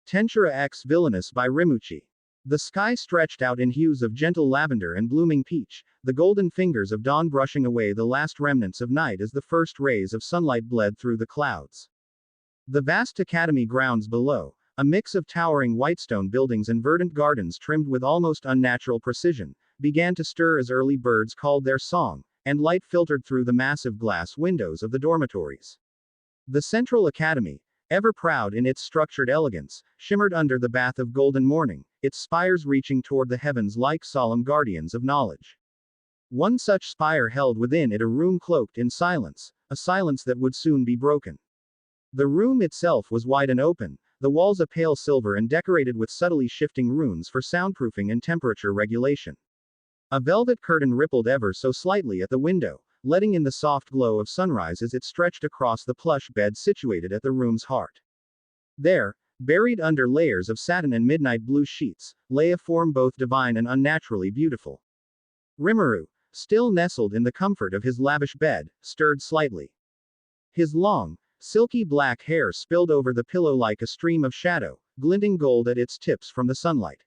Tensura x Villainess by Rimu-chi. The sky stretched out in hues of gentle lavender and blooming peach, the golden fingers of dawn brushing away the last remnants of night as the first rays of sunlight bled through the clouds. The vast academy grounds below, a mix of towering white stone buildings and verdant gardens trimmed with almost unnatural precision, began to stir as early birds called their song, and light filtered through the massive glass windows of the dormitories. The central academy, ever proud in its structured elegance, shimmered under the bath of golden morning, its spires reaching toward the heavens like solemn guardians of knowledge. One such spire held within it a room cloaked in silence, a silence that would soon be broken. The room itself was wide and open, the walls a pale silver and decorated with subtly shifting runes for soundproofing and temperature regulation. A velvet curtain rippled ever so slightly at the window, letting in the soft glow of sunrise as it stretched across the plush bed situated at the room's heart. There, buried under layers of satin and midnight blue sheets, lay a form both divine and unnaturally beautiful. Rimuru, still nestled in the comfort of his lavish bed, stirred slightly. His long, silky black hair spilled over the pillow like a stream of shadow, glinting gold at its tips from the sunlight.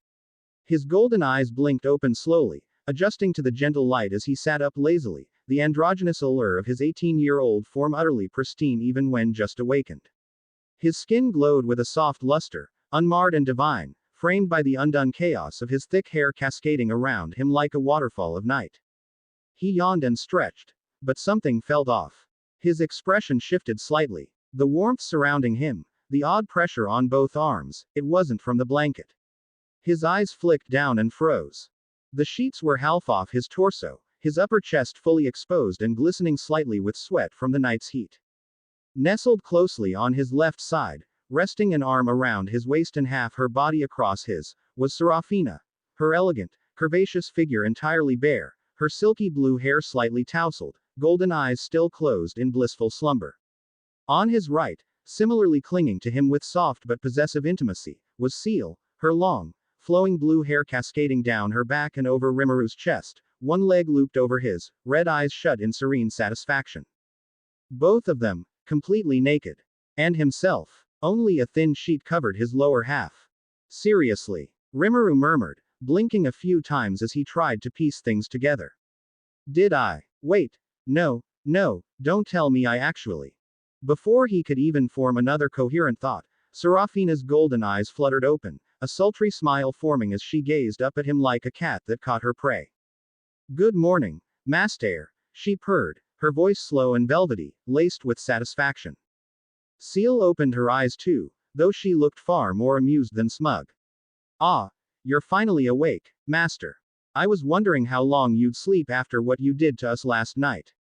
His golden eyes blinked open slowly, adjusting to the gentle light as he sat up lazily, the androgynous allure of his 18-year-old form utterly pristine even when just awakened. His skin glowed with a soft luster, unmarred and divine, framed by the undone chaos of his thick hair cascading around him like a waterfall of night. He yawned and stretched, but something felt off. His expression shifted slightly. The warmth surrounding him, the odd pressure on both arms, it wasn't from the blanket. His eyes flicked down and froze. The sheets were half off his torso, his upper chest fully exposed and glistening slightly with sweat from the night's heat. Nestled closely on his left side, resting an arm around his waist and half her body across his, was Serafina, her elegant, curvaceous figure entirely bare, her silky blue hair slightly tousled, golden eyes still closed in blissful slumber. On his right, similarly clinging to him with soft but possessive intimacy, was Seal, her long, flowing blue hair cascading down her back and over Rimuru's chest, one leg looped over his, red eyes shut in serene satisfaction. Both of them, completely naked. And himself. Only a thin sheet covered his lower half. Seriously? Rimuru murmured, blinking a few times as he tried to piece things together. Did I? Wait. No, don't tell me I actually. Before he could even form another coherent thought, Serafina's golden eyes fluttered open, a sultry smile forming as she gazed up at him like a cat that caught her prey. Good morning, Master, she purred, her voice slow and velvety, laced with satisfaction. Seal opened her eyes too, though she looked far more amused than smug. Ah, you're finally awake, Master. I was wondering how long you'd sleep after what you did to us last night.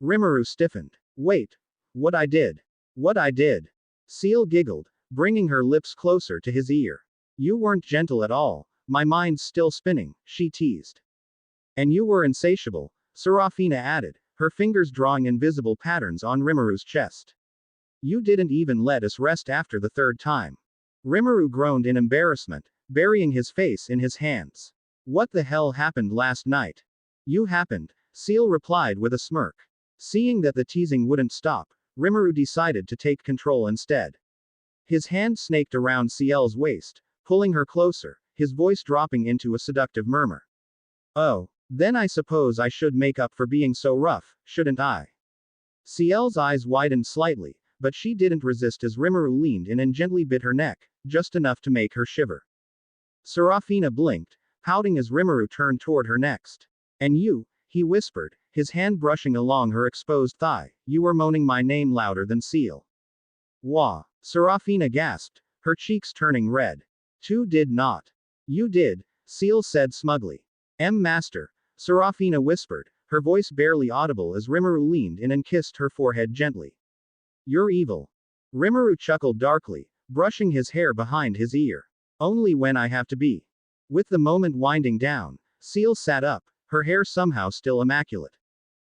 Rimuru stiffened. Wait. What I did? What I did? Seal giggled, bringing her lips closer to his ear. You weren't gentle at all, my mind's still spinning, she teased. And you were insatiable, Serafina added, her fingers drawing invisible patterns on Rimuru's chest. You didn't even let us rest after the third time. Rimuru groaned in embarrassment, burying his face in his hands. What the hell happened last night? You happened, Seal replied with a smirk. Seeing that the teasing wouldn't stop, Rimuru decided to take control instead. His hand snaked around Ciel's waist, pulling her closer, his voice dropping into a seductive murmur. Oh, then I suppose I should make up for being so rough, shouldn't I? Ciel's eyes widened slightly, but she didn't resist as Rimuru leaned in and gently bit her neck, just enough to make her shiver. Serafina blinked, pouting as Rimuru turned toward her next. And you, he whispered, his hand brushing along her exposed thigh, you were moaning my name louder than Seal. Wah! Serafina gasped, her cheeks turning red. Two did not. You did, Seal said smugly. Master, Serafina whispered, her voice barely audible as Rimuru leaned in and kissed her forehead gently. You're evil. Rimuru chuckled darkly, brushing his hair behind his ear. Only when I have to be. With the moment winding down, Seal sat up, her hair somehow still immaculate.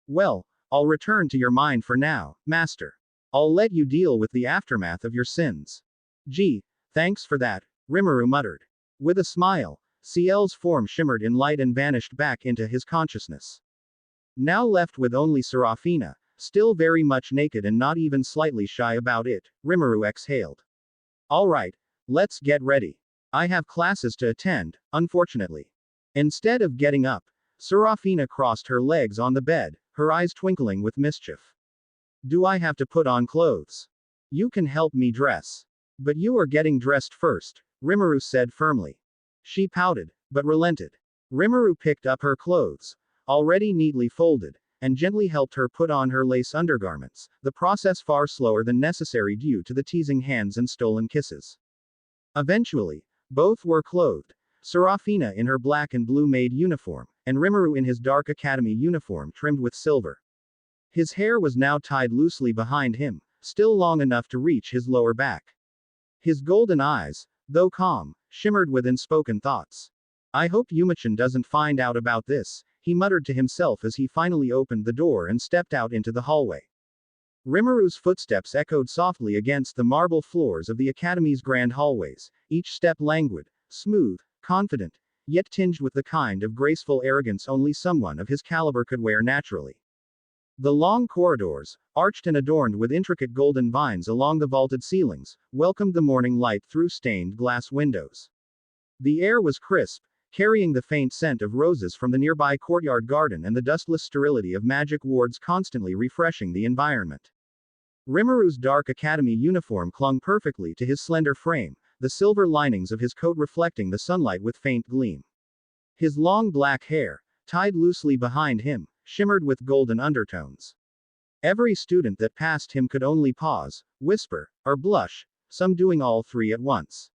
Well, I'll return to your mind for now, Master. I'll let you deal with the aftermath of your sins. Gee, thanks for that, Rimuru muttered. With a smile, Ciel's form shimmered in light and vanished back into his consciousness. Now left with only Serafina, still very much naked and not even slightly shy about it, Rimuru exhaled. All right, Let's get ready. I have classes to attend, unfortunately. Instead of getting up, Serafina crossed her legs on the bed, her eyes twinkling with mischief. Do I have to put on clothes? You can help me dress. But you are getting dressed first, Rimuru said firmly. She pouted, but relented. Rimuru picked up her clothes, already neatly folded, and gently helped her put on her lace undergarments, the process far slower than necessary due to the teasing hands and stolen kisses. Eventually, both were clothed, Serafina in her black and blue maid uniform, and Rimuru in his dark academy uniform trimmed with silver. His hair was now tied loosely behind him, still long enough to reach his lower back. His golden eyes, though calm, shimmered with unspoken thoughts. I hope Yumachan doesn't find out about this, he muttered to himself as he finally opened the door and stepped out into the hallway. Rimuru's footsteps echoed softly against the marble floors of the academy's grand hallways, each step languid, smooth, confident, yet tinged with the kind of graceful arrogance only someone of his caliber could wear naturally. The long corridors, arched and adorned with intricate golden vines along the vaulted ceilings, welcomed the morning light through stained glass windows. The air was crisp, carrying the faint scent of roses from the nearby courtyard garden and the dustless sterility of magic wards constantly refreshing the environment. Rimuru's dark academy uniform clung perfectly to his slender frame, the silver linings of his coat reflecting the sunlight with faint gleam. His long black hair, tied loosely behind him, shimmered with golden undertones. Every student that passed him could only pause, whisper, or blush, some doing all three at once.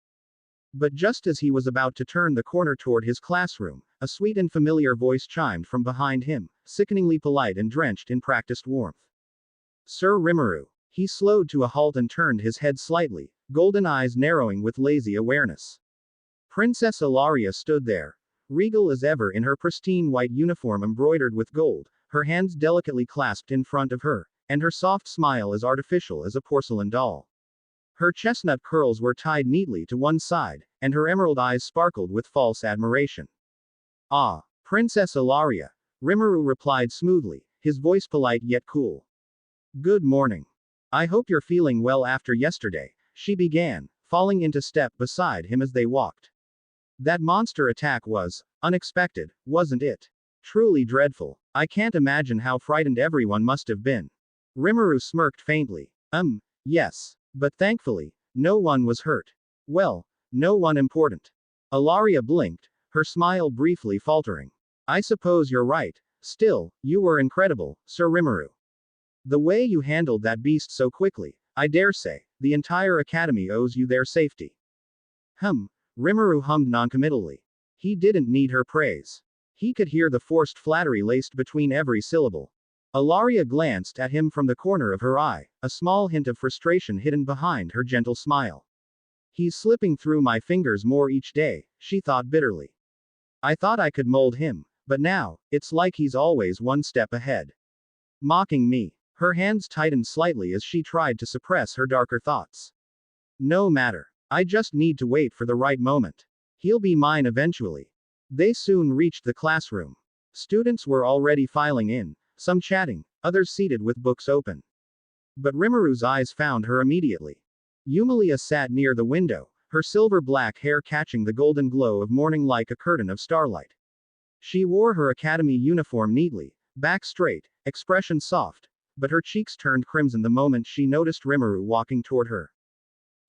But just as he was about to turn the corner toward his classroom, a sweet and familiar voice chimed from behind him, sickeningly polite and drenched in practiced warmth. Sir Rimuru. He slowed to a halt and turned his head slightly, golden eyes narrowing with lazy awareness. Princess Ilaria stood there, regal as ever in her pristine white uniform embroidered with gold, her hands delicately clasped in front of her, and her soft smile as artificial as a porcelain doll. Her chestnut curls were tied neatly to one side, and her emerald eyes sparkled with false admiration. Ah, Princess Ilaria, Rimuru replied smoothly, his voice polite yet cool. Good morning. I hope you're feeling well after yesterday, she began, falling into step beside him as they walked. That monster attack was unexpected, wasn't it? Truly dreadful. I can't imagine how frightened everyone must have been. Rimuru smirked faintly. Yes. But thankfully, no one was hurt. Well, no one important. Ilaria blinked, her smile briefly faltering. I suppose you're right. Still, you were incredible, Sir Rimuru. The way you handled that beast so quickly, I dare say, the entire academy owes you their safety. Rimuru hummed noncommittally. He didn't need her praise. He could hear the forced flattery laced between every syllable. Ilaria glanced at him from the corner of her eye, a small hint of frustration hidden behind her gentle smile. He's slipping through my fingers more each day, she thought bitterly. I thought I could mold him, but now, it's like he's always one step ahead. Mocking me. Her hands tightened slightly as she tried to suppress her darker thoughts. No matter. I just need to wait for the right moment. He'll be mine eventually. They soon reached the classroom. Students were already filing in, some chatting, others seated with books open. But Rimuru's eyes found her immediately. Yumilia sat near the window, her silver black hair catching the golden glow of morning like a curtain of starlight. She wore her academy uniform neatly, back straight, expression soft, but her cheeks turned crimson the moment she noticed Rimuru walking toward her.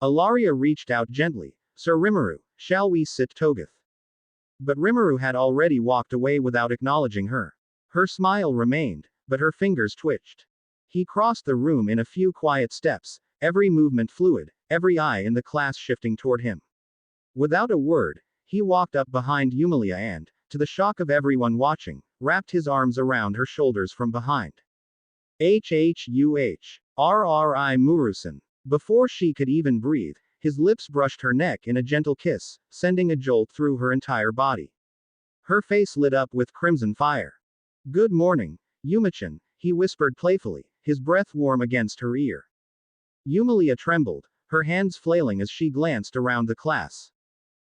Ilaria reached out gently. Sir Rimuru, shall we sit together? But Rimuru had already walked away without acknowledging her. Her smile remained, but her fingers twitched. He crossed the room in a few quiet steps, every movement fluid, every eye in the class shifting toward him. Without a word, he walked up behind Yumilia and, to the shock of everyone watching, wrapped his arms around her shoulders from behind. RRI Murusan. Before she could even breathe, his lips brushed her neck in a gentle kiss, sending a jolt through her entire body. Her face lit up with crimson fire. Good morning, Yumachan, he whispered playfully, his breath warm against her ear. Yumilia trembled, her hands flailing as she glanced around the class.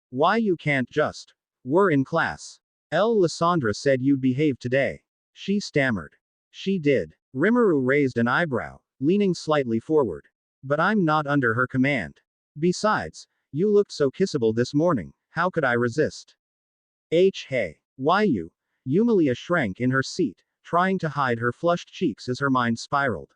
Why you can't just. We're in class. Lysandra said you'd behave today. She stammered. She did. Rimuru raised an eyebrow, leaning slightly forward. But I'm not under her command. Besides, You looked so kissable this morning, how could I resist? Hey. Why you? Yumilia shrank in her seat, trying to hide her flushed cheeks as her mind spiraled.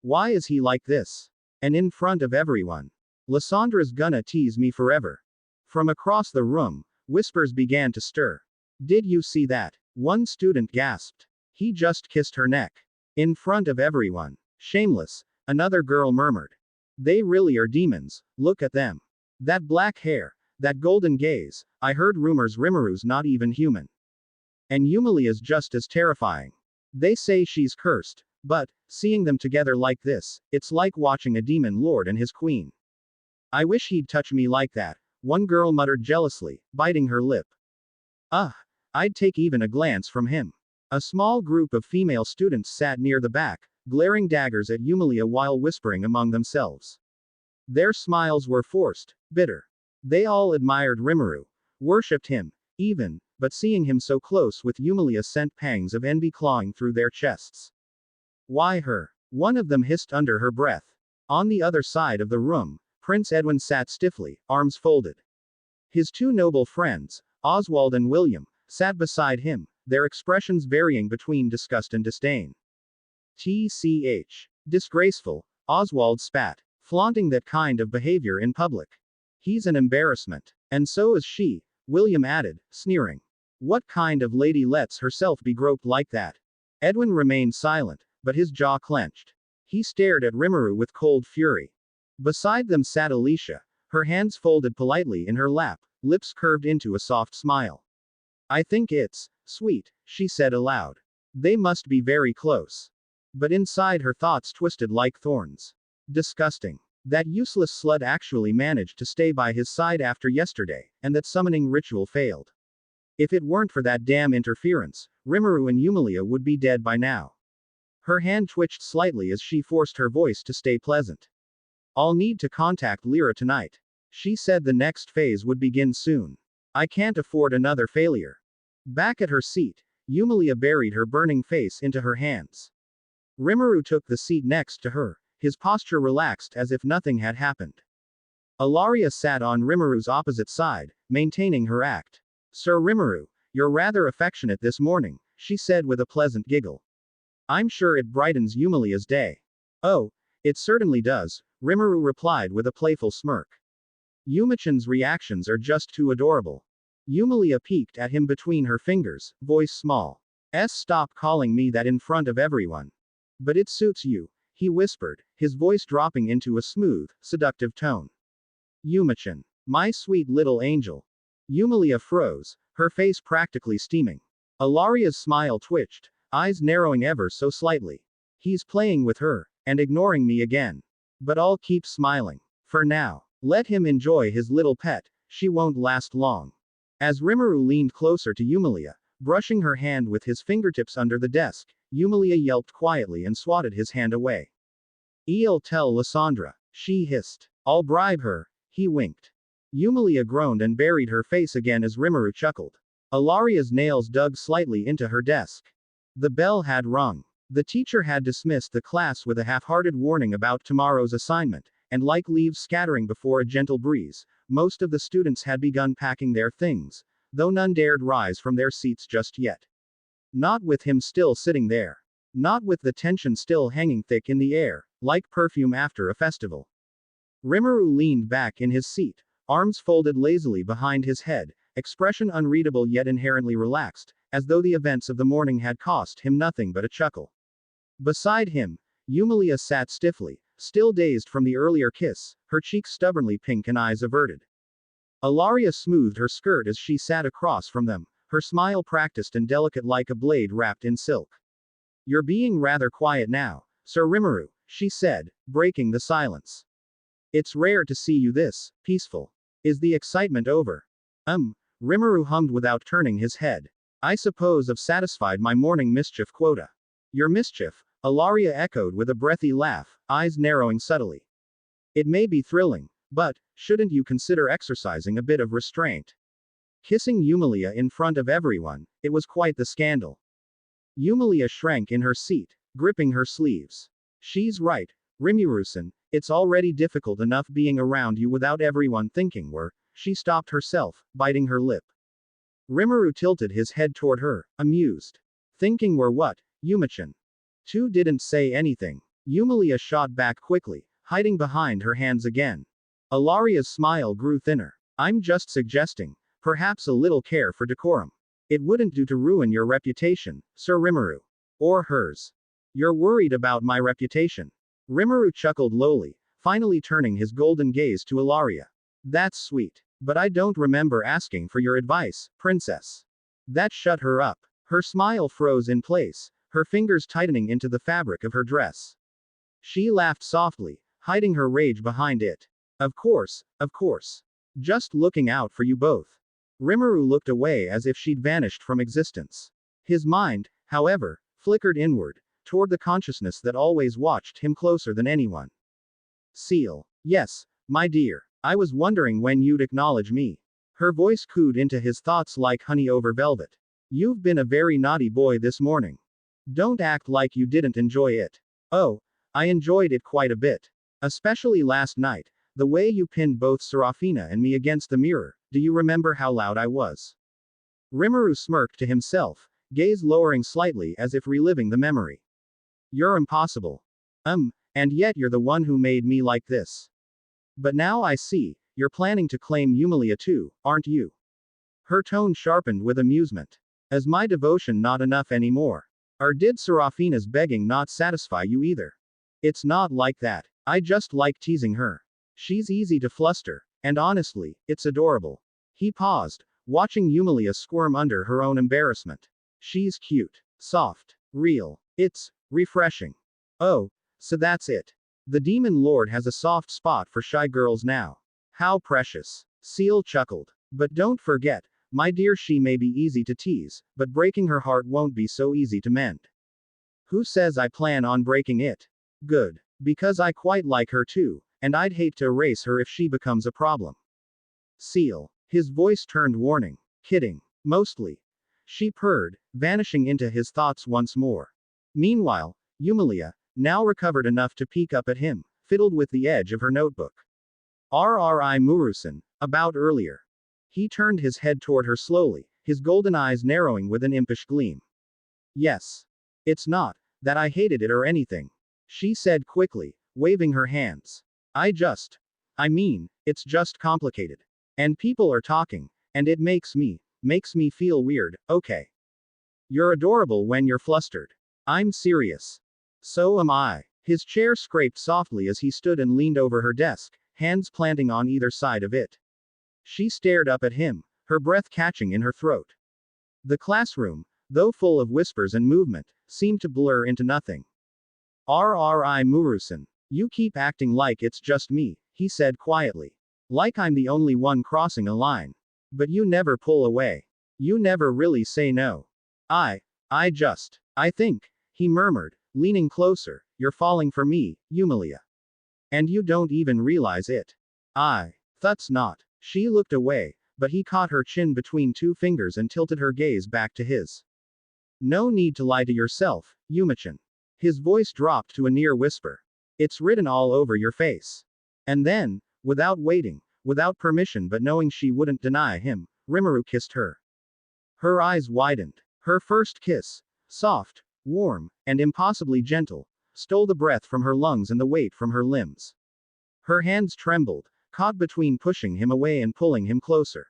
Why is he like this? And in front of everyone. Lyssandra's gonna tease me forever. From across the room, whispers began to stir. Did you see that? One student gasped. He just kissed her neck. In front of everyone. Shameless, another girl murmured. They really are demons, look at them. That black hair, that golden gaze, I heard rumors Rimuru's not even human. And Yumilia's just as terrifying. They say she's cursed, but, seeing them together like this, it's like watching a demon lord and his queen. I wish he'd touch me like that, one girl muttered jealously, biting her lip. I'd take even a glance from him. A small group of female students sat near the back, glaring daggers at Yumilia while whispering among themselves. Their smiles were forced, bitter. They all admired Rimuru, worshipped him, even, but seeing him so close with Yumilia sent pangs of envy clawing through their chests. Why her? One of them hissed under her breath. On the other side of the room, Prince Edwin sat stiffly, arms folded. His two noble friends, Oswald and William, sat beside him, their expressions varying between disgust and disdain. TCH. Disgraceful, Oswald spat, flaunting that kind of behavior in public. He's an embarrassment. And so is she, William added, sneering. What kind of lady lets herself be groped like that? Edwin remained silent, but his jaw clenched. He stared at Rimuru with cold fury. Beside them sat Alicia, her hands folded politely in her lap, lips curved into a soft smile. I think it's sweet, she said aloud. They must be very close. But inside her thoughts twisted like thorns. Disgusting. That useless slut actually managed to stay by his side after yesterday, and that summoning ritual failed. If it weren't for that damn interference, Rimuru and Yumilia would be dead by now. Her hand twitched slightly as she forced her voice to stay pleasant. I'll need to contact Lyra tonight. She said the next phase would begin soon. I can't afford another failure. Back at her seat, Yumilia buried her burning face into her hands. Rimuru took the seat next to her, his posture relaxed as if nothing had happened. Ilaria sat on Rimuru's opposite side, maintaining her act. Sir Rimuru, you're rather affectionate this morning, she said with a pleasant giggle. I'm sure it brightens Yumilia's day. Oh, it certainly does, Rimuru replied with a playful smirk. Yumichan's reactions are just too adorable. Yumilia peeked at him between her fingers, voice small. Stop calling me that in front of everyone. But it suits you, he whispered, his voice dropping into a smooth, seductive tone. Yumichan. My sweet little angel. Yumilia froze, her face practically steaming. Ilaria's smile twitched, eyes narrowing ever so slightly. He's playing with her, and ignoring me again. But I'll keep smiling. For now. Let him enjoy his little pet, she won't last long. As Rimuru leaned closer to Yumilia, brushing her hand with his fingertips under the desk, Yumilia yelped quietly and swatted his hand away. I'll tell Lysandra, she hissed. I'll bribe her, he winked. Yumilia groaned and buried her face again as Rimuru chuckled. Ilaria's nails dug slightly into her desk. The bell had rung. The teacher had dismissed the class with a half-hearted warning about tomorrow's assignment, and like leaves scattering before a gentle breeze, most of the students had begun packing their things, though none dared rise from their seats just yet. Not with him still sitting there. Not with the tension still hanging thick in the air, like perfume after a festival. Rimuru leaned back in his seat, arms folded lazily behind his head, expression unreadable yet inherently relaxed, as though the events of the morning had cost him nothing but a chuckle. Beside him, Yumilia sat stiffly, still dazed from the earlier kiss, her cheeks stubbornly pink and eyes averted. Ilaria smoothed her skirt as she sat across from them, her smile practiced and delicate like a blade wrapped in silk. You're being rather quiet now, Sir Rimuru, she said, breaking the silence. It's rare to see you this peaceful. Is the excitement over? Rimuru hummed without turning his head. I suppose I've satisfied my morning mischief quota. Your mischief? Ilaria echoed with a breathy laugh, eyes narrowing subtly. It may be thrilling, but, shouldn't you consider exercising a bit of restraint? Kissing Yumilia in front of everyone, it was quite the scandal. Yumilia shrank in her seat, gripping her sleeves. She's right, Rimuru-san, It's already difficult enough being around you without everyone thinking we're. She stopped herself, biting her lip. Rimuru tilted his head toward her, amused. Thinking we're what, Yumichan? Two didn't say anything. Yumilia shot back quickly, hiding behind her hands again. Alaria's smile grew thinner. I'm just suggesting, perhaps a little care for decorum. It wouldn't do to ruin your reputation, Sir Rimuru. Or hers. You're worried about my reputation. Rimuru chuckled lowly, finally turning his golden gaze to Ilaria. That's sweet. But I don't remember asking for your advice, princess. That shut her up. Her smile froze in place, her fingers tightening into the fabric of her dress. She laughed softly, hiding her rage behind it. Of course, of course. Just looking out for you both. Rimuru looked away as if she'd vanished from existence. His mind, however, flickered inward, toward the consciousness that always watched him closer than anyone. Seal. Yes, my dear. I was wondering when you'd acknowledge me. Her voice cooed into his thoughts like honey over velvet. You've been a very naughty boy this morning. Don't act like you didn't enjoy it. Oh, I enjoyed it quite a bit. Especially last night, the way you pinned both Serafina and me against the mirror. Do you remember how loud I was? Rimuru smirked to himself, gaze lowering slightly as if reliving the memory. You're impossible. And yet you're the one who made me like this. But now I see, you're planning to claim Yumilia too, aren't you? Her tone sharpened with amusement. Is my devotion not enough anymore? Or did Serafina's begging not satisfy you either? It's not like that. I just like teasing her. She's easy to fluster, and honestly, it's adorable. He paused, watching Yumilia squirm under her own embarrassment. She's cute, soft, real. It's refreshing. Oh, so that's it. The Demon Lord has a soft spot for shy girls now. How precious. Seal chuckled. But don't forget, my dear, she may be easy to tease, but breaking her heart won't be so easy to mend. Who says I plan on breaking it? Good. Because I quite like her too, and I'd hate to erase her if she becomes a problem. Seal. His voice turned warning. Kidding. Mostly. She purred, vanishing into his thoughts once more. Meanwhile, Yumilia, now recovered enough to peek up at him, fiddled with the edge of her notebook. Rimu-san, about earlier. He turned his head toward her slowly, his golden eyes narrowing with an impish gleam. Yes. It's not that I hated it or anything, she said quickly, waving her hands. I mean, it's just complicated. And people are talking, and it makes me feel weird, okay? You're adorable when you're flustered. I'm serious. So am I. His chair scraped softly as he stood and leaned over her desk, hands planting on either side of it. She stared up at him, her breath catching in her throat. The classroom, though full of whispers and movement, seemed to blur into nothing. Rimu-san, you keep acting like it's just me, he said quietly. Like I'm the only one crossing a line. But you never pull away. You never really say no. I think, he murmured, leaning closer, you're falling for me, Yumilia. And you don't even realize it. That's not. She looked away, but he caught her chin between two fingers and tilted her gaze back to his. No need to lie to yourself, Yumichan. His voice dropped to a near whisper. It's written all over your face. And then, without waiting, without permission but knowing she wouldn't deny him, Rimuru kissed her. Her eyes widened. Her first kiss, soft, warm, and impossibly gentle, stole the breath from her lungs and the weight from her limbs. Her hands trembled, caught between pushing him away and pulling him closer.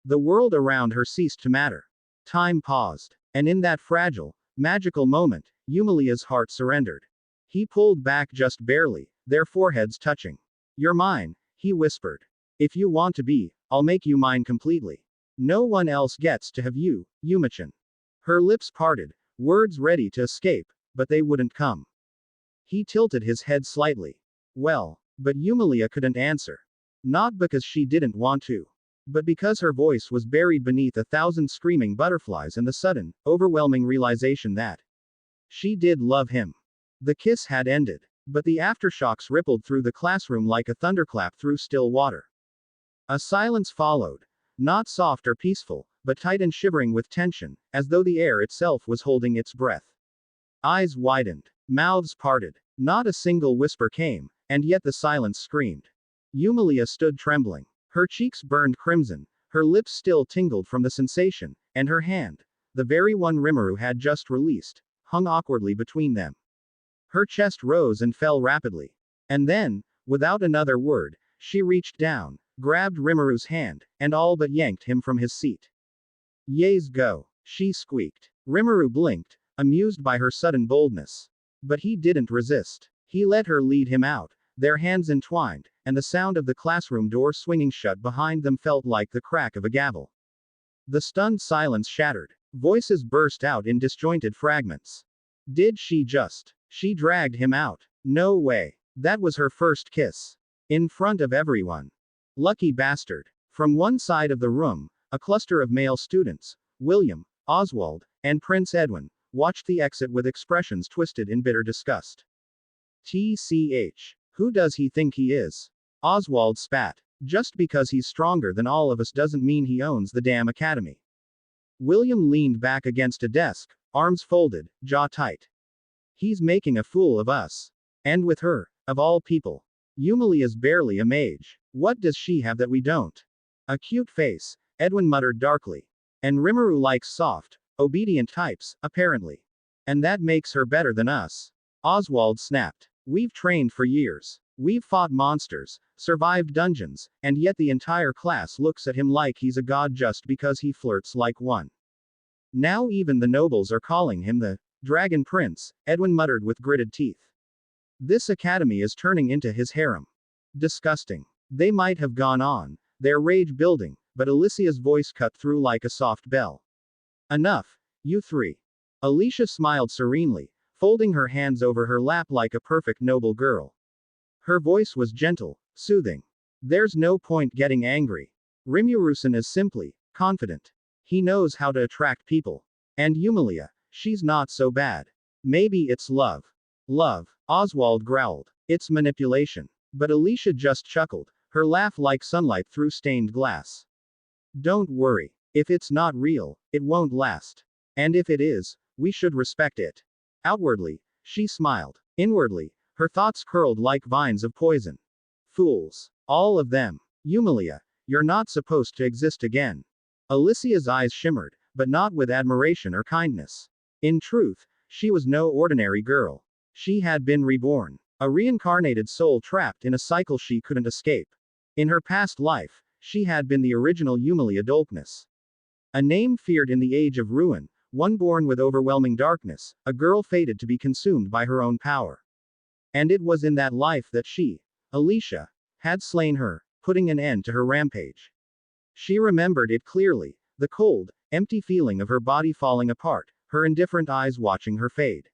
The world around her ceased to matter. Time paused. And in that fragile, magical moment, Yumilia's heart surrendered. He pulled back just barely, their foreheads touching. You're mine, he whispered. If you want to be, I'll make you mine completely. No one else gets to have you, Yumichan. Her lips parted, words ready to escape, but they wouldn't come. He tilted his head slightly. Well, but Yumilia couldn't answer. Not because she didn't want to, but because her voice was buried beneath 1,000 screaming butterflies and the sudden, overwhelming realization that she did love him. The kiss had ended, but the aftershocks rippled through the classroom like a thunderclap through still water. A silence followed, not soft or peaceful, but tight and shivering with tension, as though the air itself was holding its breath. Eyes widened, mouths parted. Not a single whisper came, and yet the silence screamed. Yumilia stood trembling. Her cheeks burned crimson, her lips still tingled from the sensation, and her hand, the very one Rimuru had just released, hung awkwardly between them. Her chest rose and fell rapidly. And then, without another word, she reached down, grabbed Rimuru's hand, and all but yanked him from his seat. Yes, go, she squeaked. Rimuru blinked, amused by her sudden boldness. But he didn't resist. He let her lead him out, their hands entwined, and the sound of the classroom door swinging shut behind them felt like the crack of a gavel. The stunned silence shattered. Voices burst out in disjointed fragments. Did she just? She dragged him out. No way. That was her first kiss. In front of everyone. Lucky bastard. From one side of the room, a cluster of male students, William, Oswald, and Prince Edwin, watched the exit with expressions twisted in bitter disgust. TCH. Who does he think he is? Oswald spat. Just because he's stronger than all of us doesn't mean he owns the damn academy. William leaned back against a desk, arms folded, jaw tight. He's making a fool of us. And with her, of all people. Yumilia's barely a mage. What does she have that we don't? A cute face, Edwin muttered darkly. And Rimuru likes soft, obedient types, apparently. And that makes her better than us. Oswald snapped. We've trained for years. We've fought monsters, survived dungeons, and yet the entire class looks at him like he's a god just because he flirts like one. Now even the nobles are calling him the Dragon Prince, Edwin muttered with gritted teeth. This academy is turning into his harem. Disgusting. They might have gone on, their rage building, but Alicia's voice cut through like a soft bell. Enough, you three. Alicia smiled serenely, folding her hands over her lap like a perfect noble girl. Her voice was gentle, soothing. There's no point getting angry. Rimuru-san is simply confident. He knows how to attract people. And Yumilia, she's not so bad. Maybe it's love. Love, Oswald growled. It's manipulation. But Alicia just chuckled, her laugh like sunlight through stained glass. Don't worry. If it's not real, it won't last. And if it is, we should respect it. Outwardly, she smiled. Inwardly, her thoughts curled like vines of poison. Fools. All of them. Yumilia, you're not supposed to exist again. Alicia's eyes shimmered, but not with admiration or kindness. In truth, she was no ordinary girl. She had been reborn. A reincarnated soul trapped in a cycle she couldn't escape. In her past life, she had been the original Yumilia Dolkness. A name feared in the age of ruin, one born with overwhelming darkness, a girl fated to be consumed by her own power. And it was in that life that she, Alicia, had slain her, putting an end to her rampage. She remembered it clearly, the cold, empty feeling of her body falling apart, her indifferent eyes watching her fade.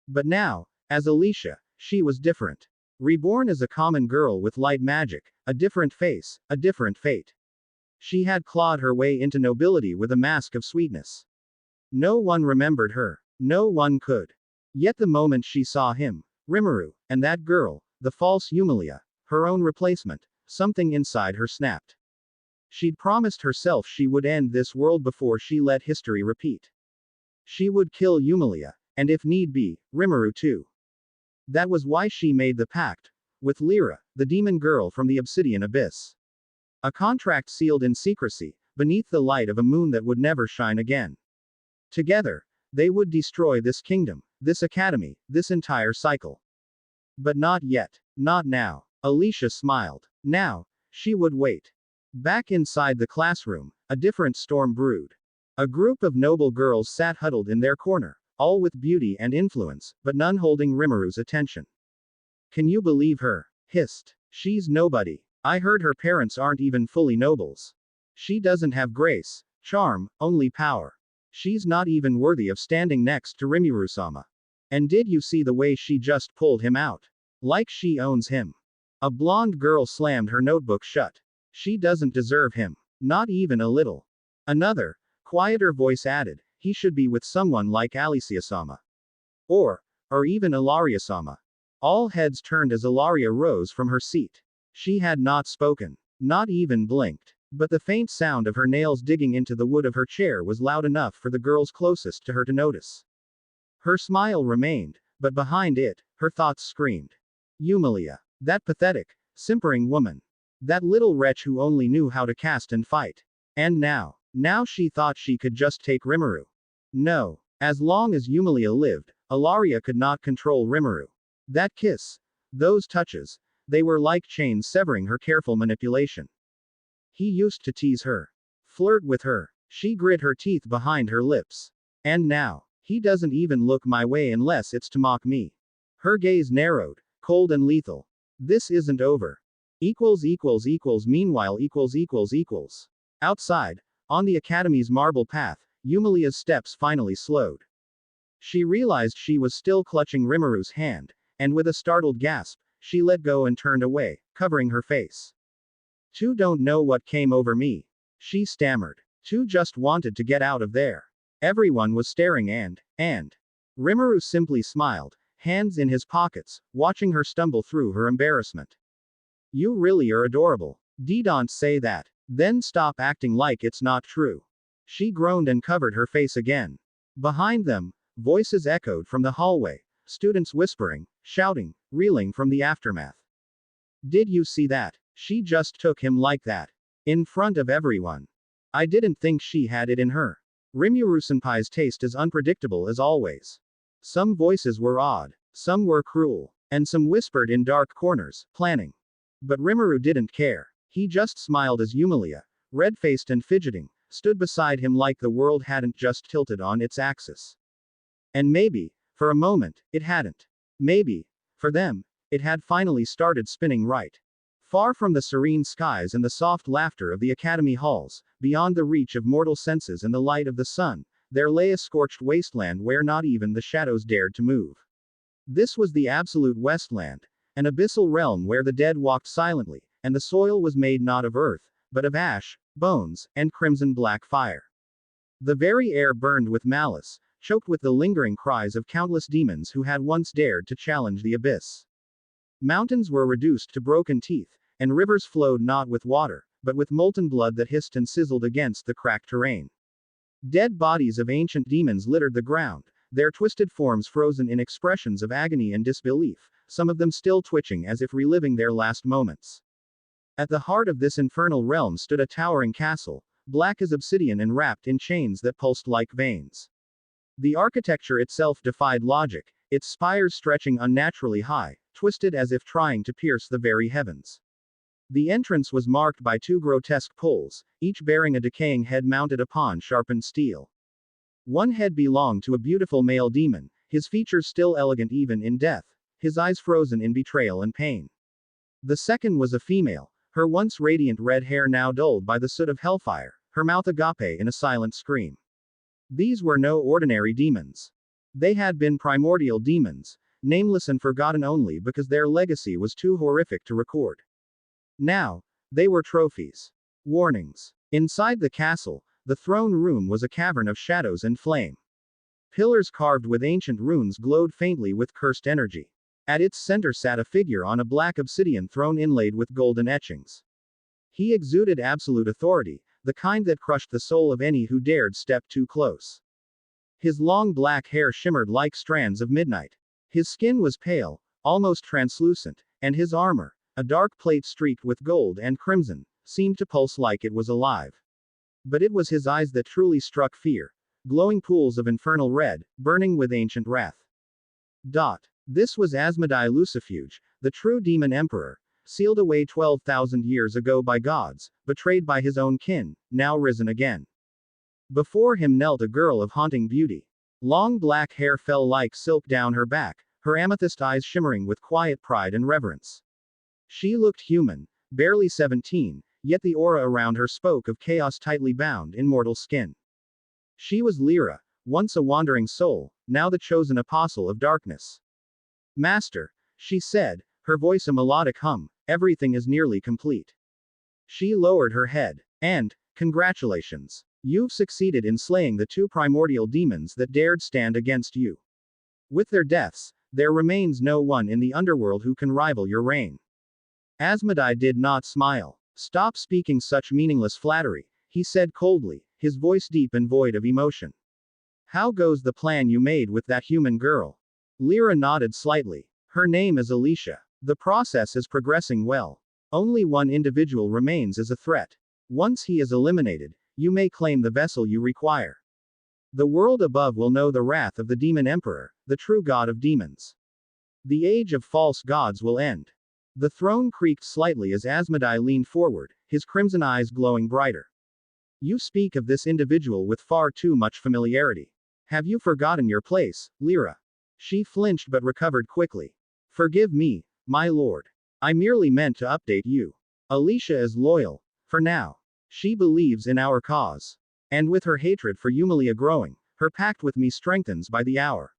But now, as Alicia, she was different. Reborn as a common girl with light magic, a different face, a different fate. She had clawed her way into nobility with a mask of sweetness. No one remembered her. No one could. Yet the moment she saw him, Rimuru, and that girl, the false Yumilia, her own replacement, something inside her snapped. She'd promised herself she would end this world before she let history repeat. She would kill Yumilia, and if need be, Rimuru too. That was why she made the pact with Lyra, the demon girl from the Obsidian Abyss. A contract sealed in secrecy, beneath the light of a moon that would never shine again. Together, they would destroy this kingdom, this academy, this entire cycle. But not yet. Not now. Alicia smiled. Now, she would wait. Back inside the classroom, a different storm brewed. A group of noble girls sat huddled in their corner, all with beauty and influence, but none holding Rimuru's attention. Can you believe her? Hissed. She's nobody. I heard her parents aren't even fully nobles. She doesn't have grace, charm, only power. She's not even worthy of standing next to Rimuru-sama. And did you see the way she just pulled him out? Like she owns him. A blonde girl slammed her notebook shut. She doesn't deserve him. Not even a little. Another, quieter voice added, he should be with someone like Alicia-sama. Or even Ilaria-sama. All heads turned as Ilaria rose from her seat. She had not spoken. Not even blinked. But the faint sound of her nails digging into the wood of her chair was loud enough for the girls closest to her to notice. Her smile remained, but behind it, her thoughts screamed. Yumilia. That pathetic, simpering woman. That little wretch who only knew how to cast and fight. And now she thought she could just take Rimuru. No. As long as Yumilia lived, Ilaria could not control Rimuru. That kiss. Those touches. They were like chains severing her careful manipulation. He used to tease her. Flirt with her. She grit her teeth behind her lips. And now, he doesn't even look my way unless it's to mock me. Her gaze narrowed, cold and lethal. This isn't over. Meanwhile Outside, on the academy's marble path, Yumilia's steps finally slowed. She realized she was still clutching Rimuru's hand, and with a startled gasp, she let go and turned away, covering her face. "Tu don't know what came over me," she stammered. "Tu just wanted to get out of there." Everyone was staring and Rimuru simply smiled, hands in his pockets, watching her stumble through her embarrassment. "You really are adorable. Don't say that. Then stop acting like it's not true." She groaned and covered her face again. Behind them, voices echoed from the hallway, students whispering, shouting, reeling from the aftermath. "Did you see that? She just took him like that. In front of everyone. I didn't think she had it in her." Rimuru-senpai's taste is unpredictable as always. Some voices were odd, some were cruel, and some whispered in dark corners, planning. But Rimuru didn't care. He just smiled as Yumilia, red-faced and fidgeting, stood beside him like the world hadn't just tilted on its axis. And maybe, for a moment, it hadn't. Maybe, for them, it had finally started spinning right. Far from the serene skies and the soft laughter of the academy halls, beyond the reach of mortal senses and the light of the sun, there lay a scorched wasteland where not even the shadows dared to move. This was the absolute wasteland, an abyssal realm where the dead walked silently, and the soil was made not of earth, but of ash, bones, and crimson black fire. The very air burned with malice, choked with the lingering cries of countless demons who had once dared to challenge the abyss. Mountains were reduced to broken teeth, and rivers flowed not with water, but with molten blood that hissed and sizzled against the cracked terrain. Dead bodies of ancient demons littered the ground, their twisted forms frozen in expressions of agony and disbelief, some of them still twitching as if reliving their last moments. At the heart of this infernal realm stood a towering castle, black as obsidian and wrapped in chains that pulsed like veins. The architecture itself defied logic, its spires stretching unnaturally high, twisted as if trying to pierce the very heavens. The entrance was marked by two grotesque poles, each bearing a decaying head mounted upon sharpened steel. One head belonged to a beautiful male demon, his features still elegant even in death, his eyes frozen in betrayal and pain. The second was a female, her once radiant red hair now dulled by the soot of hellfire, her mouth agape in a silent scream. These were no ordinary demons. They had been primordial demons, nameless and forgotten only because their legacy was too horrific to record. Now, they were trophies. Warnings. Inside the castle, the throne room was a cavern of shadows and flame. Pillars carved with ancient runes glowed faintly with cursed energy. At its center sat a figure on a black obsidian throne inlaid with golden etchings. He exuded absolute authority, the kind that crushed the soul of any who dared step too close. His long black hair shimmered like strands of midnight. His skin was pale, almost translucent, and his armor, a dark plate streaked with gold and crimson, seemed to pulse like it was alive. But it was his eyes that truly struck fear, glowing pools of infernal red, burning with ancient wrath. This was Asmodai Lucifuge, the true demon emperor, sealed away 12,000 years ago by gods, betrayed by his own kin, now risen again. Before him knelt a girl of haunting beauty. Long black hair fell like silk down her back, her amethyst eyes shimmering with quiet pride and reverence. She looked human, barely 17, yet the aura around her spoke of chaos tightly bound in mortal skin. She was Lyra, once a wandering soul, now the chosen apostle of darkness. "Master," she said, her voice a melodic hum, "everything is nearly complete." She lowered her head. "And, congratulations. You've succeeded in slaying the two primordial demons that dared stand against you. With their deaths, there remains no one in the underworld who can rival your reign." Asmodai did not smile. "Stop speaking such meaningless flattery," he said coldly, his voice deep and void of emotion. "How goes the plan you made with that human girl?" Lyra nodded slightly. "Her name is Alicia. The process is progressing well. Only one individual remains as a threat. Once he is eliminated, you may claim the vessel you require. The world above will know the wrath of the demon emperor, the true god of demons. The age of false gods will end. The throne creaked slightly as Asmodai leaned forward, his crimson eyes glowing brighter. You speak of this individual with far too much familiarity. Have you forgotten your place, Lyra? She flinched but recovered quickly. Forgive me, my lord. I merely meant to update you. Alicia is loyal. For now. She believes in our cause. And with her hatred for Yumilia growing, her pact with me strengthens by the hour.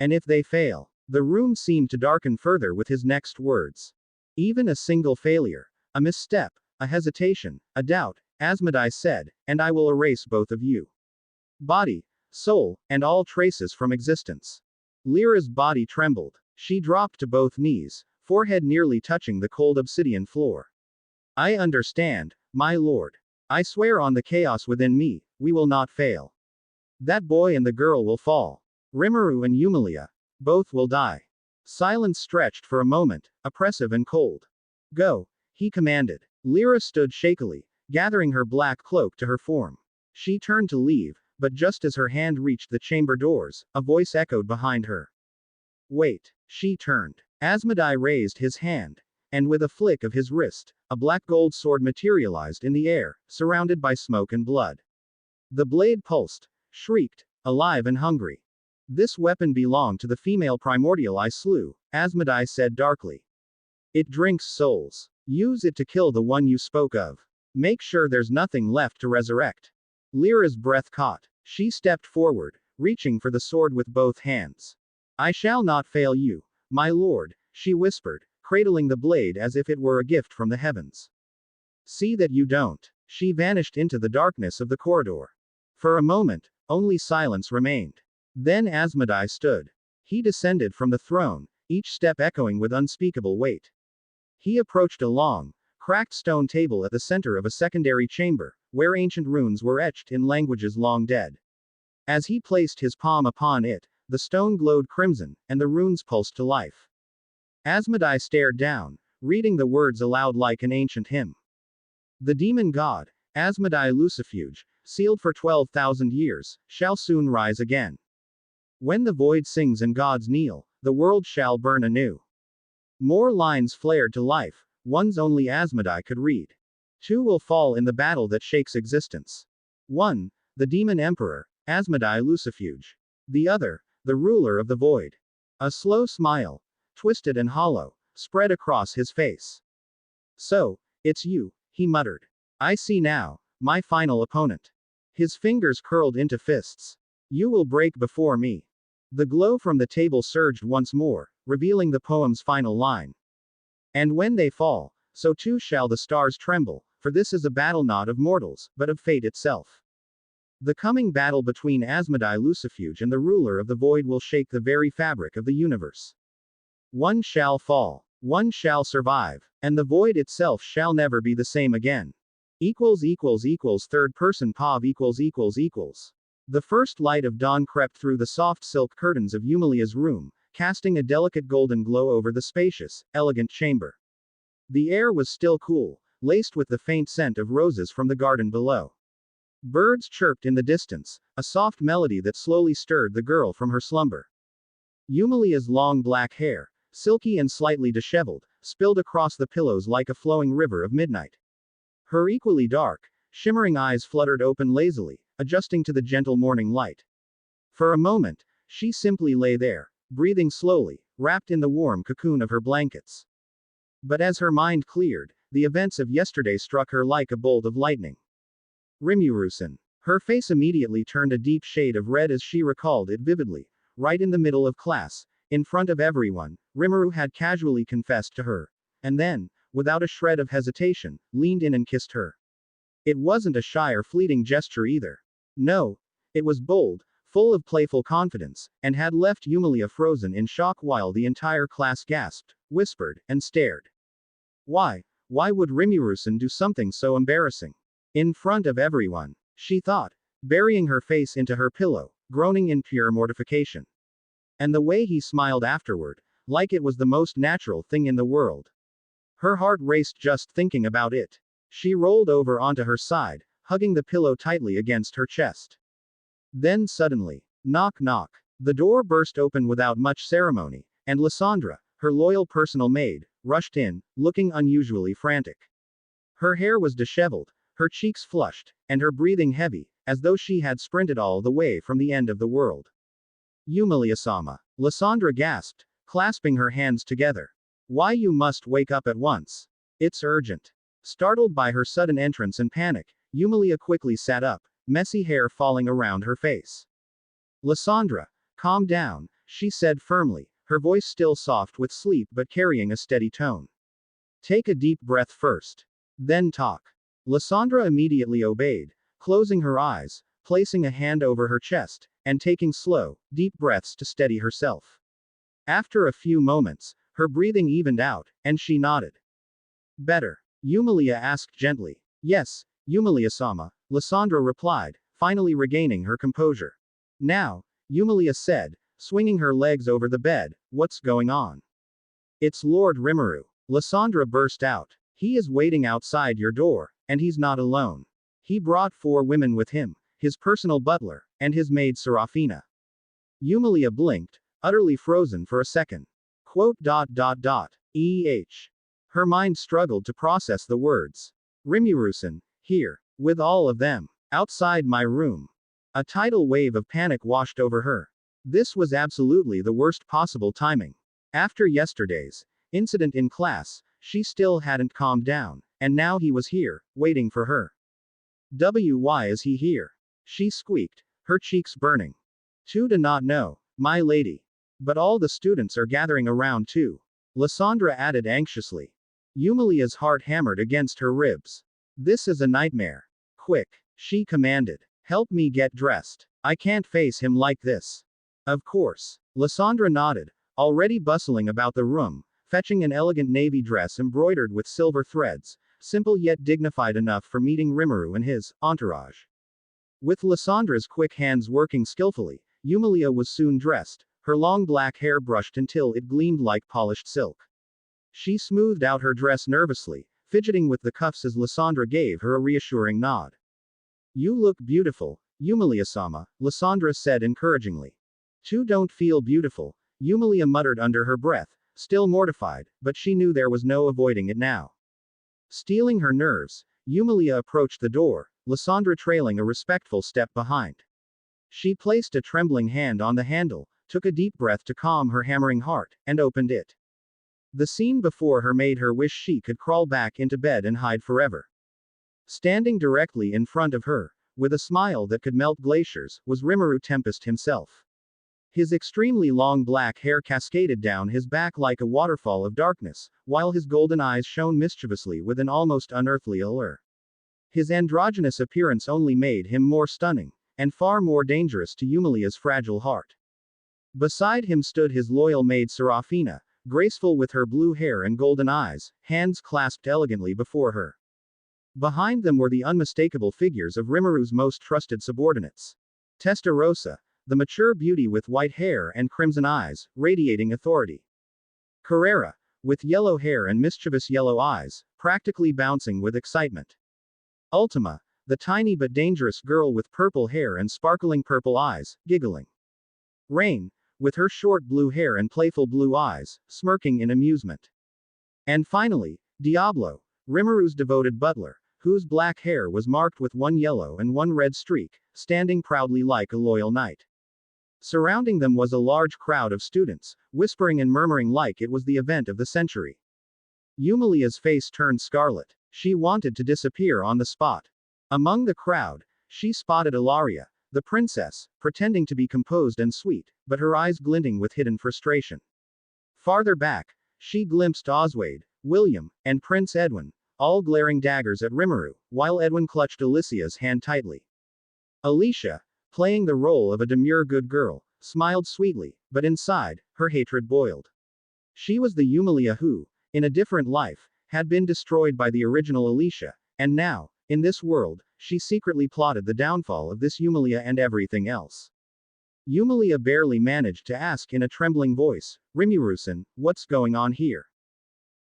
And if they fail? The room seemed to darken further with his next words. Even a single failure, a misstep, a hesitation, a doubt, Asmodai said, and I will erase both of you. Body, soul, and all traces from existence. Lyra's body trembled. She dropped to both knees, forehead nearly touching the cold obsidian floor. I understand, my lord. I swear on the chaos within me, we will not fail. That boy and the girl will fall. Rimuru and Yumilia. Both will die. Silence stretched for a moment, oppressive and cold. Go, he commanded. Lyra stood shakily, gathering her black cloak to her form. She turned to leave, but just as her hand reached the chamber doors, a voice echoed behind her. Wait. She turned. Asmodai raised his hand. And with a flick of his wrist, a black gold sword materialized in the air, surrounded by smoke and blood. The blade pulsed, shrieked, alive and hungry. This weapon belonged to the female primordial I slew, Asmodai said darkly. It drinks souls. Use it to kill the one you spoke of. Make sure there's nothing left to resurrect. Lyra's breath caught. She stepped forward, reaching for the sword with both hands. I shall not fail you, my lord, she whispered, cradling the blade as if it were a gift from the heavens. See that you don't. She vanished into the darkness of the corridor. For a moment, only silence remained. Then Asmodai stood. He descended from the throne, each step echoing with unspeakable weight. He approached a long, cracked stone table at the center of a secondary chamber, where ancient runes were etched in languages long dead. As he placed his palm upon it, the stone glowed crimson, and the runes pulsed to life. Asmodai stared down, reading the words aloud like an ancient hymn. The demon god, Asmodai Lucifuge, sealed for 12,000 years, shall soon rise again. When the void sings and gods kneel, the world shall burn anew. More lines flared to life, ones only Asmodai could read. 2 will fall in the battle that shakes existence. 1, the demon emperor, Asmodai Lucifuge. The other, the ruler of the void. A slow smile, twisted and hollow, spread across his face. So, it's you, he muttered. I see now, my final opponent. His fingers curled into fists. You will break before me. The glow from the table surged once more, revealing the poem's final line. And when they fall, so too shall the stars tremble, for this is a battle not of mortals, but of fate itself. The coming battle between Asmodai Lucifuge and the ruler of the void will shake the very fabric of the universe. One shall fall, one shall survive, and the void itself shall never be the same again. Third person POV ===. The first light of dawn crept through the soft silk curtains of Yumilia's room, casting a delicate golden glow over the spacious, elegant chamber. The air was still cool, laced with the faint scent of roses from the garden below. Birds chirped in the distance, a soft melody that slowly stirred the girl from her slumber. Yumilia's long black hair, silky and slightly disheveled, spilled across the pillows like a flowing river of midnight. Her equally dark, shimmering eyes fluttered open lazily, adjusting to the gentle morning light. For a moment, she simply lay there, breathing slowly, wrapped in the warm cocoon of her blankets. But as her mind cleared, the events of yesterday struck her like a bolt of lightning. Rimu-san. Her face immediately turned a deep shade of red as she recalled it vividly. Right in the middle of class, in front of everyone, Rimuru had casually confessed to her. And then, without a shred of hesitation, leaned in and kissed her. It wasn't a shy or fleeting gesture either. No. It was bold, full of playful confidence, and had left Yumilia frozen in shock while the entire class gasped, whispered, and stared. Why would Rimuru-san do something so embarrassing? In front of everyone, she thought, burying her face into her pillow, groaning in pure mortification. And the way he smiled afterward, like it was the most natural thing in the world. Her heart raced just thinking about it. She rolled over onto her side, hugging the pillow tightly against her chest. Then suddenly, knock knock. The door burst open without much ceremony, and Lysandra, her loyal personal maid, rushed in, looking unusually frantic. Her hair was disheveled, her cheeks flushed, and her breathing heavy, as though she had sprinted all the way from the end of the world. Yumilia-sama. Lysandra gasped, clasping her hands together. Why, you must wake up at once. It's urgent. Startled by her sudden entrance and panic, Yumilia quickly sat up, messy hair falling around her face. Lysandra, calm down, she said firmly, her voice still soft with sleep but carrying a steady tone. Take a deep breath first. Then talk. Lysandra immediately obeyed, closing her eyes, placing a hand over her chest, and taking slow, deep breaths to steady herself. After a few moments, her breathing evened out, and she nodded. Better? Yumilia asked gently. Yes, Yumilia-sama, Lysandra replied, finally regaining her composure. Now, Yumilia said, swinging her legs over the bed, what's going on? It's Lord Rimuru. Lysandra burst out. He is waiting outside your door, and he's not alone. He brought 4 women with him, his personal butler, and his maid Serafina. Yumilia blinked, utterly frozen for a second. Her mind struggled to process the words. Rimuru-san, here, with all of them, outside my room. A tidal wave of panic washed over her. This was absolutely the worst possible timing. After yesterday's incident in class, she still hadn't calmed down, and now he was here, waiting for her. Why is he here? She squeaked, her cheeks burning. To not know, my lady. But all the students are gathering around too. Lysandra added anxiously. Yumilia's heart hammered against her ribs. This is a nightmare. Quick, she commanded. Help me get dressed. I can't face him like this. Of course. Lysandra nodded, already bustling about the room, fetching an elegant navy dress embroidered with silver threads, simple yet dignified enough for meeting Rimuru and his entourage. With Lysandra's quick hands working skillfully, Yumilia was soon dressed, her long black hair brushed until it gleamed like polished silk. She smoothed out her dress nervously, fidgeting with the cuffs as Lysandra gave her a reassuring nod. You look beautiful, Yumilia-sama, Lysandra said encouragingly. Two don't feel beautiful, Yumilia muttered under her breath, still mortified, but she knew there was no avoiding it now. Steeling her nerves, Yumilia approached the door, Lysandra trailing a respectful step behind. She placed a trembling hand on the handle, took a deep breath to calm her hammering heart, and opened it. The scene before her made her wish she could crawl back into bed and hide forever. Standing directly in front of her, with a smile that could melt glaciers, was Rimuru Tempest himself. His extremely long black hair cascaded down his back like a waterfall of darkness, while his golden eyes shone mischievously with an almost unearthly allure. His androgynous appearance only made him more stunning, and far more dangerous to Yumilia's fragile heart. Beside him stood his loyal maid Serafina, graceful with her blue hair and golden eyes, hands clasped elegantly before her. Behind them were the unmistakable figures of Rimuru's most trusted subordinates. Testarossa, the mature beauty with white hair and crimson eyes, radiating authority. Carrera, with yellow hair and mischievous yellow eyes, practically bouncing with excitement. Ultima, the tiny but dangerous girl with purple hair and sparkling purple eyes, giggling. Rain, with her short blue hair and playful blue eyes, smirking in amusement. And finally, Diablo, Rimuru's devoted butler, whose black hair was marked with one yellow and one red streak, standing proudly like a loyal knight. Surrounding them was a large crowd of students, whispering and murmuring like it was the event of the century. Yumilia's face turned scarlet. She wanted to disappear on the spot. Among the crowd, she spotted Ilaria, the princess, pretending to be composed and sweet, but her eyes glinting with hidden frustration. Farther back, she glimpsed Oswald, William, and Prince Edwin, all glaring daggers at Rimuru, while Edwin clutched Alicia's hand tightly. Alicia, playing the role of a demure good girl, smiled sweetly, but inside, her hatred boiled. She was the Yumilia who, in a different life, had been destroyed by the original Alicia, and now, in this world, she secretly plotted the downfall of this Yumilia and everything else. Yumilia barely managed to ask in a trembling voice, Rimuru-san, what's going on here?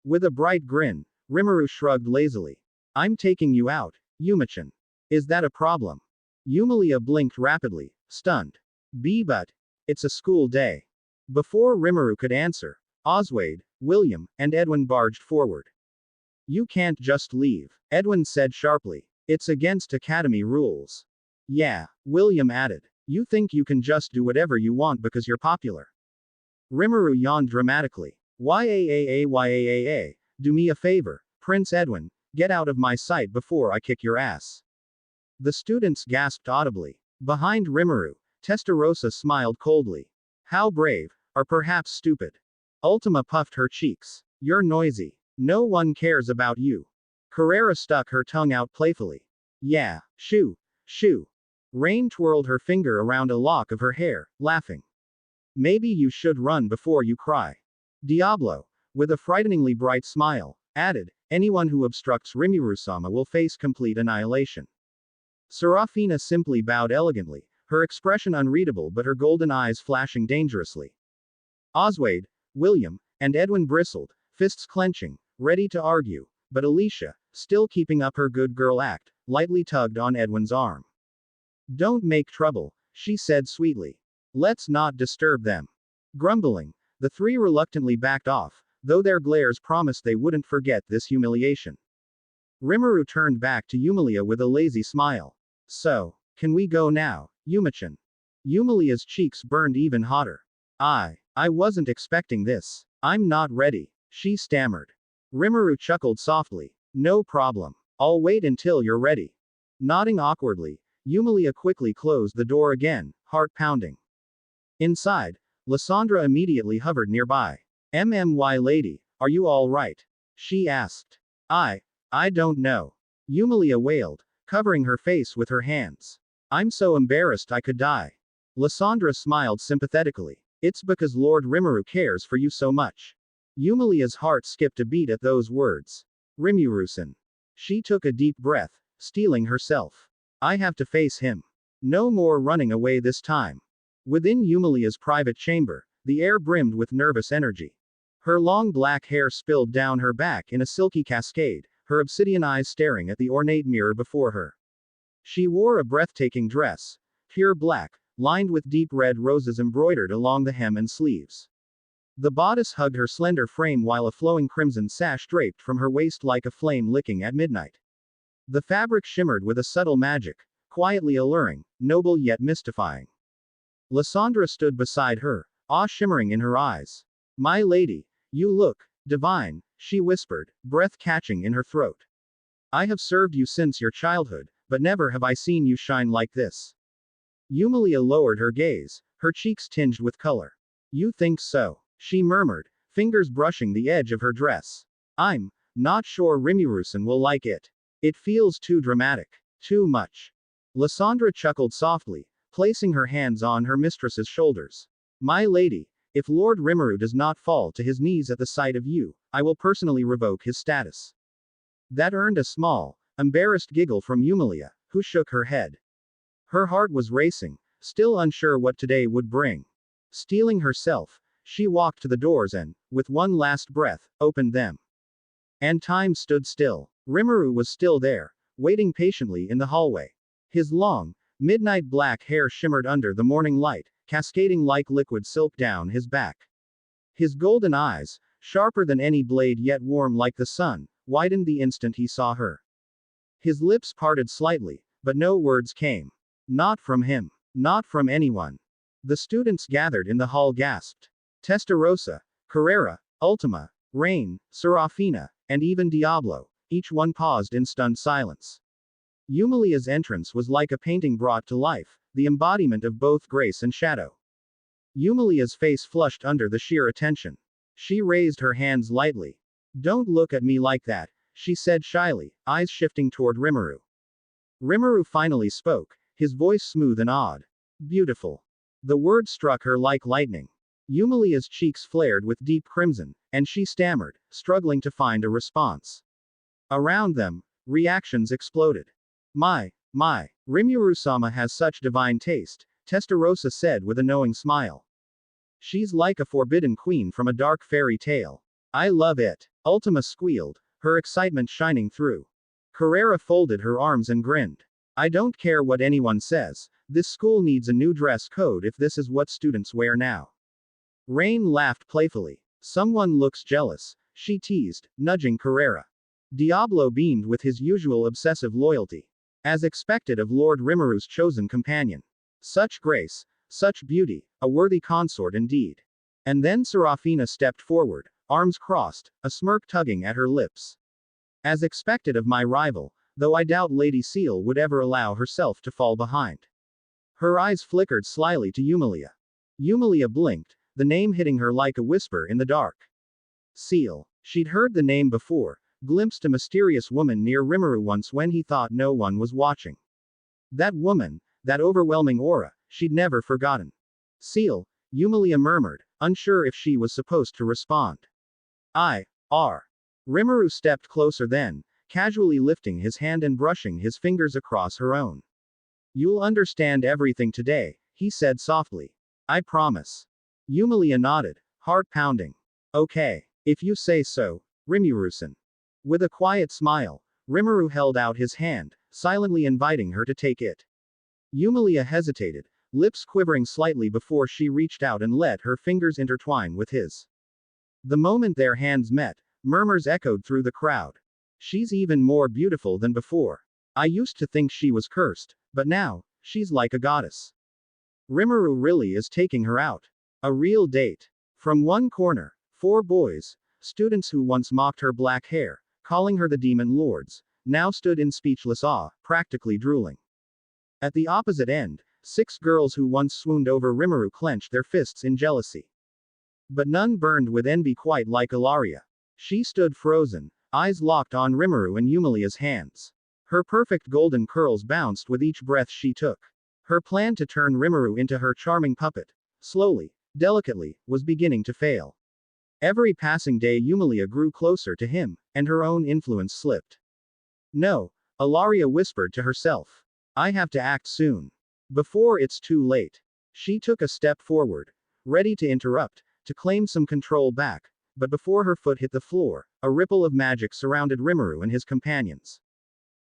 With a bright grin, Rimuru shrugged lazily. I'm taking you out, Yumichan. Is that a problem? Yumilia blinked rapidly, stunned. But it's a school day. Before Rimuru could answer, Oswald, William, and Edwin barged forward. You can't just leave, Edwin said sharply. It's against academy rules. Yeah, William added. You think you can just do whatever you want because you're popular. Rimuru yawned dramatically. Yaaa, do me a favor, Prince Edwin, get out of my sight before I kick your ass. The students gasped audibly. Behind Rimuru, Testarossa smiled coldly. How brave, or perhaps stupid. Ultima puffed her cheeks. You're noisy. No one cares about you. Carrera stuck her tongue out playfully. Yeah, shoo, shoo. Rain twirled her finger around a lock of her hair, laughing. Maybe you should run before you cry. Diablo, with a frighteningly bright smile, added, anyone who obstructs Rimuru-sama will face complete annihilation. Serafina simply bowed elegantly, her expression unreadable but her golden eyes flashing dangerously. Oswald, William, and Edwin bristled, fists clenching, ready to argue, but Alicia, still keeping up her good girl act, lightly tugged on Edwin's arm. Don't make trouble, she said sweetly. Let's not disturb them. Grumbling, the three reluctantly backed off, though their glares promised they wouldn't forget this humiliation. Rimuru turned back to Yumilia with a lazy smile. So, can we go now, Yumichan? Yumilia's cheeks burned even hotter. I wasn't expecting this. I'm not ready, she stammered. Rimuru chuckled softly. No problem. I'll wait until you're ready. Nodding awkwardly, Yumilia quickly closed the door again, heart pounding. Inside, Lysandra immediately hovered nearby. MMY lady, are you all right? She asked. I don't know. Yumilia wailed, covering her face with her hands. I'm so embarrassed I could die. Lysandra smiled sympathetically. It's because Lord Rimuru cares for you so much. Yumilia's heart skipped a beat at those words. Rimuru-san. She took a deep breath, steeling herself. I have to face him. No more running away this time. Within Yumilia's private chamber, the air brimmed with nervous energy. Her long black hair spilled down her back in a silky cascade, her obsidian eyes staring at the ornate mirror before her. She wore a breathtaking dress, pure black, lined with deep red roses embroidered along the hem and sleeves. The bodice hugged her slender frame while a flowing crimson sash draped from her waist like a flame licking at midnight. The fabric shimmered with a subtle magic, quietly alluring, noble yet mystifying. Lysandra stood beside her, awe shimmering in her eyes. My lady, you look divine, she whispered, breath catching in her throat. I have served you since your childhood, but never have I seen you shine like this. Yumilia lowered her gaze, her cheeks tinged with color. You think so? She murmured, fingers brushing the edge of her dress. I'm not sure Rimuru-san will like it. It feels too dramatic. Too much. Lysandra chuckled softly, placing her hands on her mistress's shoulders. My lady, if Lord Rimuru does not fall to his knees at the sight of you, I will personally revoke his status. That earned a small, embarrassed giggle from Yumilia, who shook her head. Her heart was racing, still unsure what today would bring. Steeling herself, she walked to the doors and, with one last breath, opened them. And time stood still. Rimuru was still there, waiting patiently in the hallway. His long, midnight black hair shimmered under the morning light, cascading like liquid silk down his back. His golden eyes, sharper than any blade yet warm like the sun, widened the instant he saw her. His lips parted slightly, but no words came. Not from him. Not from anyone. The students gathered in the hall gasped. Testarossa, Carrera, Ultima, Rain, Serafina, and even Diablo, each one paused in stunned silence. Yumilia's entrance was like a painting brought to life, the embodiment of both grace and shadow. Yumilia's face flushed under the sheer attention. She raised her hands lightly. Don't look at me like that, she said shyly, eyes shifting toward Rimuru. Rimuru finally spoke, his voice smooth and odd. Beautiful. The word struck her like lightning. Yumilia's cheeks flared with deep crimson, and she stammered, struggling to find a response. Around them, reactions exploded. My, Rimuru-sama has such divine taste, Testarossa said with a knowing smile. She's like a forbidden queen from a dark fairy tale. I love it. Ultima squealed, her excitement shining through. Carrera folded her arms and grinned. I don't care what anyone says, this school needs a new dress code if this is what students wear now. Rain laughed playfully. Someone looks jealous, she teased, nudging Carrera. Diablo beamed with his usual obsessive loyalty. As expected of Lord Rimuru's chosen companion. Such grace, such beauty, a worthy consort indeed. And then Serafina stepped forward, arms crossed, a smirk tugging at her lips. As expected of my rival, though I doubt Lady Seal would ever allow herself to fall behind. Her eyes flickered slyly to Eumelia. Eumelia blinked, the name hitting her like a whisper in the dark. Seal. She'd heard the name before, glimpsed a mysterious woman near Rimuru once when he thought no one was watching. That woman, that overwhelming aura, she'd never forgotten. Seal, Eumelia murmured, unsure if she was supposed to respond. Rimuru stepped closer then, casually lifting his hand and brushing his fingers across her own. You'll understand everything today, he said softly. I promise. Eumelia nodded, heart pounding. Okay, if you say so, Rimuru-san. With a quiet smile, Rimuru held out his hand, silently inviting her to take it. Eumelia hesitated, lips quivering slightly before she reached out and let her fingers intertwine with his. The moment their hands met, murmurs echoed through the crowd. She's even more beautiful than before. I used to think she was cursed, but now, she's like a goddess. Rimuru really is taking her out. A real date. From one corner, 4 boys, students who once mocked her black hair, calling her the Demon Lords, now stood in speechless awe, practically drooling. At the opposite end, 6 girls who once swooned over Rimuru clenched their fists in jealousy. But none burned with envy quite like Ilaria. She stood frozen, eyes locked on Rimuru and Eumelia's hands. Her perfect golden curls bounced with each breath she took. Her plan to turn Rimuru into her charming puppet, slowly, delicately, was beginning to fail. Every passing day Eumelia grew closer to him, and her own influence slipped. No, Ilaria whispered to herself. I have to act soon. Before it's too late. She took a step forward, ready to interrupt, to claim some control back, but before her foot hit the floor, a ripple of magic surrounded Rimuru and his companions.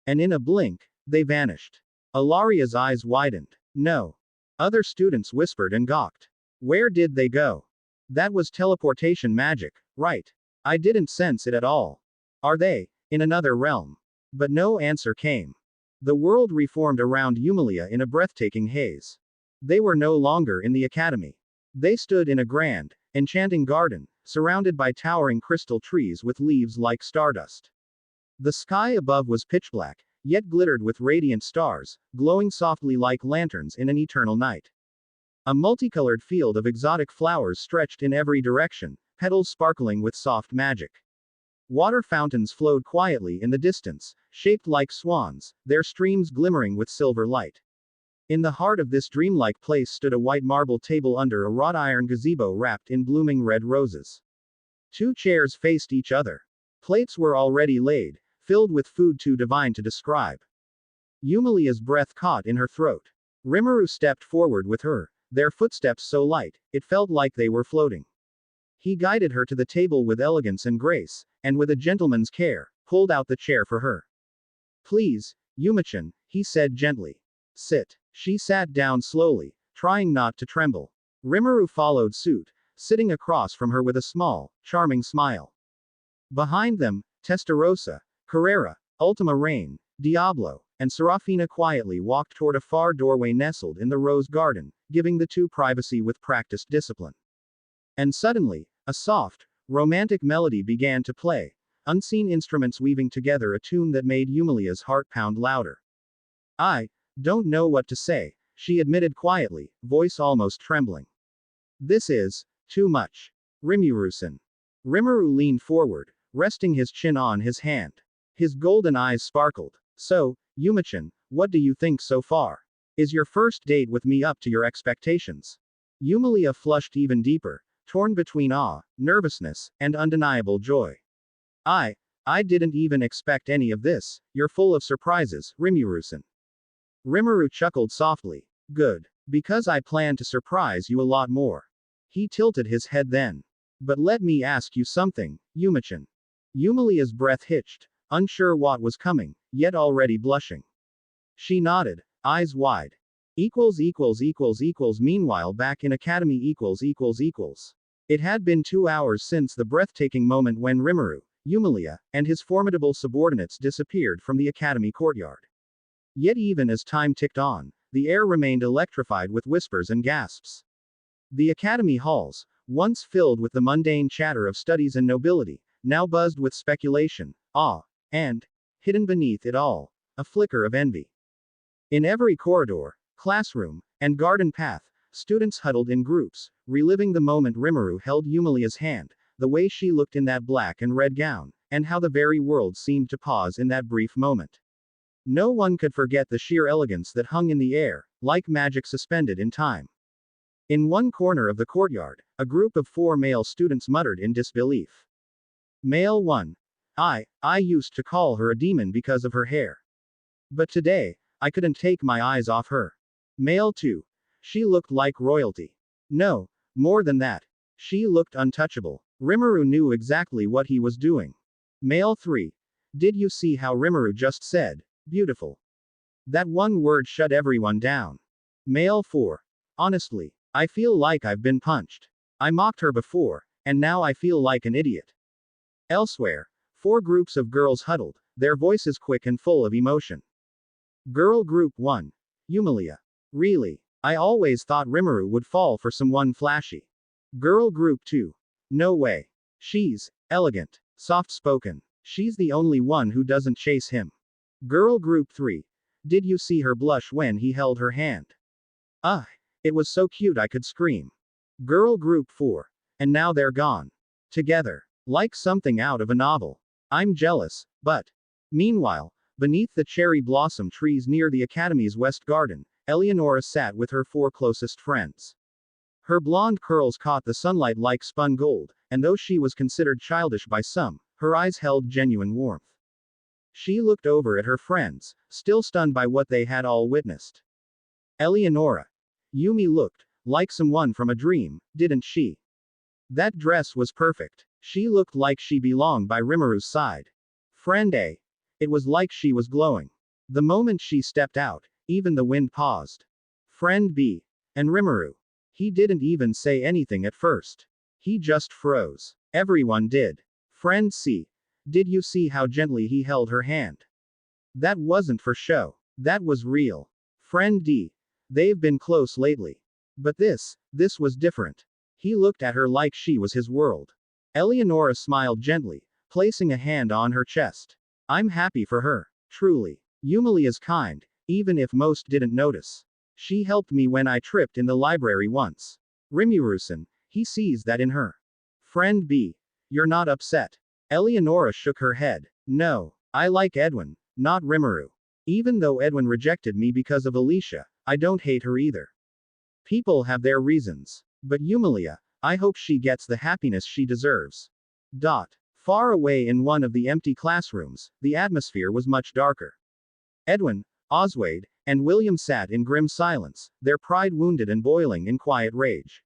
And in a blink, they vanished. Ilaria's eyes widened. No. Other students whispered and gawked. Where did they go? That was teleportation magic, right? I didn't sense it at all. Are they in another realm? But no answer came. The world reformed around Eumelia in a breathtaking haze. They were no longer in the academy. They stood in a grand, enchanting garden, surrounded by towering crystal trees with leaves like stardust. The sky above was pitch black, yet glittered with radiant stars, glowing softly like lanterns in an eternal night. A multicolored field of exotic flowers stretched in every direction, petals sparkling with soft magic. Water fountains flowed quietly in the distance, shaped like swans, their streams glimmering with silver light. In the heart of this dreamlike place stood a white marble table under a wrought iron gazebo wrapped in blooming red roses. 2 chairs faced each other. Plates were already laid, filled with food too divine to describe. Eumelia's breath caught in her throat. Rimuru stepped forward with her, their footsteps so light, it felt like they were floating. He guided her to the table with elegance and grace, and with a gentleman's care, pulled out the chair for her. Please, Yume-chan, he said gently. Sit. She sat down slowly, trying not to tremble. Rimuru followed suit, sitting across from her with a small, charming smile. Behind them, Testarossa, Carrera, Ultima Rain, Diablo, and Serafina quietly walked toward a far doorway nestled in the rose garden, giving the 2 privacy with practiced discipline. And suddenly, a soft, romantic melody began to play, unseen instruments weaving together a tune that made Eumelia's heart pound louder. I don't know what to say, she admitted quietly, voice almost trembling. This is too much. Rimuru-san. Rimuru leaned forward, resting his chin on his hand. His golden eyes sparkled. So, Yume-chan, what do you think so far? Is your first date with me up to your expectations? Eumelia flushed even deeper, torn between awe, nervousness, and undeniable joy. I didn't even expect any of this, you're full of surprises, Rimuru-san. Rimuru chuckled softly. Good. Because I plan to surprise you a lot more. He tilted his head then. But let me ask you something, Yumichan. Yumilia's breath hitched, unsure what was coming, yet already blushing. She nodded, eyes wide. Meanwhile back in academy. It had been 2 hours since the breathtaking moment when Rimuru, Yumilia, and his formidable subordinates disappeared from the academy courtyard. Yet even as time ticked on, the air remained electrified with whispers and gasps. The academy halls, once filled with the mundane chatter of studies and nobility, now buzzed with speculation, awe, and, hidden beneath it all, a flicker of envy. In every corridor, classroom, and garden path, students huddled in groups, reliving the moment Rimuru held Yumilia's hand, the way she looked in that black and red gown, and how the very world seemed to pause in that brief moment. No one could forget the sheer elegance that hung in the air, like magic suspended in time. In one corner of the courtyard, a group of 4 male students muttered in disbelief. Male 1. I used to call her a demon because of her hair. But today, I couldn't take my eyes off her. Male 2. She looked like royalty. No, more than that. She looked untouchable. Rimuru knew exactly what he was doing. Male 3. Did you see how Rimuru just said, beautiful? That one word shut everyone down. Male 4. Honestly, I feel like I've been punched. I mocked her before, and now I feel like an idiot. Elsewhere, 4 groups of girls huddled, their voices quick and full of emotion. Girl Group 1. Yumilia. Really? I always thought Rimuru would fall for someone flashy. Girl Group 2. No way. She's elegant, soft-spoken. She's the only one who doesn't chase him. Girl Group 3. Did you see her blush when he held her hand? It was so cute I could scream. Girl Group 4. And now they're gone. Together. Like something out of a novel. I'm jealous, but. Meanwhile, beneath the cherry blossom trees near the academy's west garden, Eleonora sat with her 4 closest friends. Her blonde curls caught the sunlight like spun gold, and though she was considered childish by some, her eyes held genuine warmth. She looked over at her friends, still stunned by what they had all witnessed. Eleonora. Yumi looked like someone from a dream, didn't she? That dress was perfect. She looked like she belonged by Rimuru's side. Friend A. It was like she was glowing. The moment she stepped out, even the wind paused. Friend B. And Rimuru. He didn't even say anything at first. He just froze. Everyone did. Friend C. Did you see how gently he held her hand? That wasn't for show. That was real. Friend D. They've been close lately. But this was different. He looked at her like she was his world. Eleonora smiled gently, placing a hand on her chest. I'm happy for her. Truly. Yumili is kind, even if most didn't notice. She helped me when I tripped in the library once. Rimuru-san, he sees that in her. Friend B. You're not upset. Eleonora shook her head. No, I like Edwin, not Rimuru. Even though Edwin rejected me because of Alicia, I don't hate her either. People have their reasons. But Yumilia, I hope she gets the happiness she deserves. Far away in one of the empty classrooms, the atmosphere was much darker. Edwin, Oswald, and William sat in grim silence, their pride wounded and boiling in quiet rage.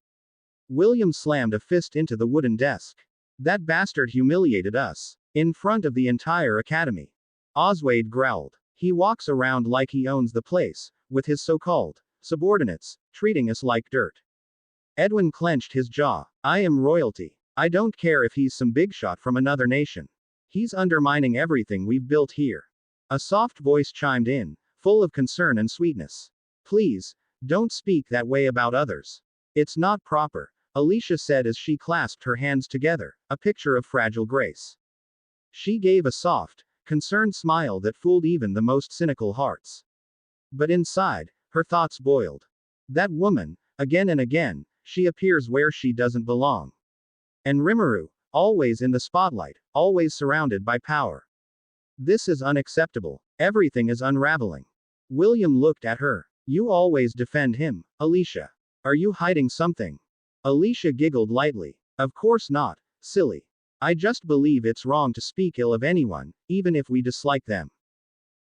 William slammed a fist into the wooden desk. That bastard humiliated us. In front of the entire academy. Oswald growled. He walks around like he owns the place, with his so-called subordinates, treating us like dirt. Edwin clenched his jaw. I am royalty. I don't care if he's some big shot from another nation. He's undermining everything we've built here. A soft voice chimed in, full of concern and sweetness. Please, don't speak that way about others. It's not proper, Alicia said as she clasped her hands together, a picture of fragile grace. She gave a soft, concerned smile that fooled even the most cynical hearts. But inside, her thoughts boiled. That woman, again and again, she appears where she doesn't belong. And Rimuru, always in the spotlight, always surrounded by power. This is unacceptable. Everything is unraveling. William looked at her. You always defend him, Alicia. Are you hiding something? Alicia giggled lightly. Of course not, silly. I just believe it's wrong to speak ill of anyone, even if we dislike them.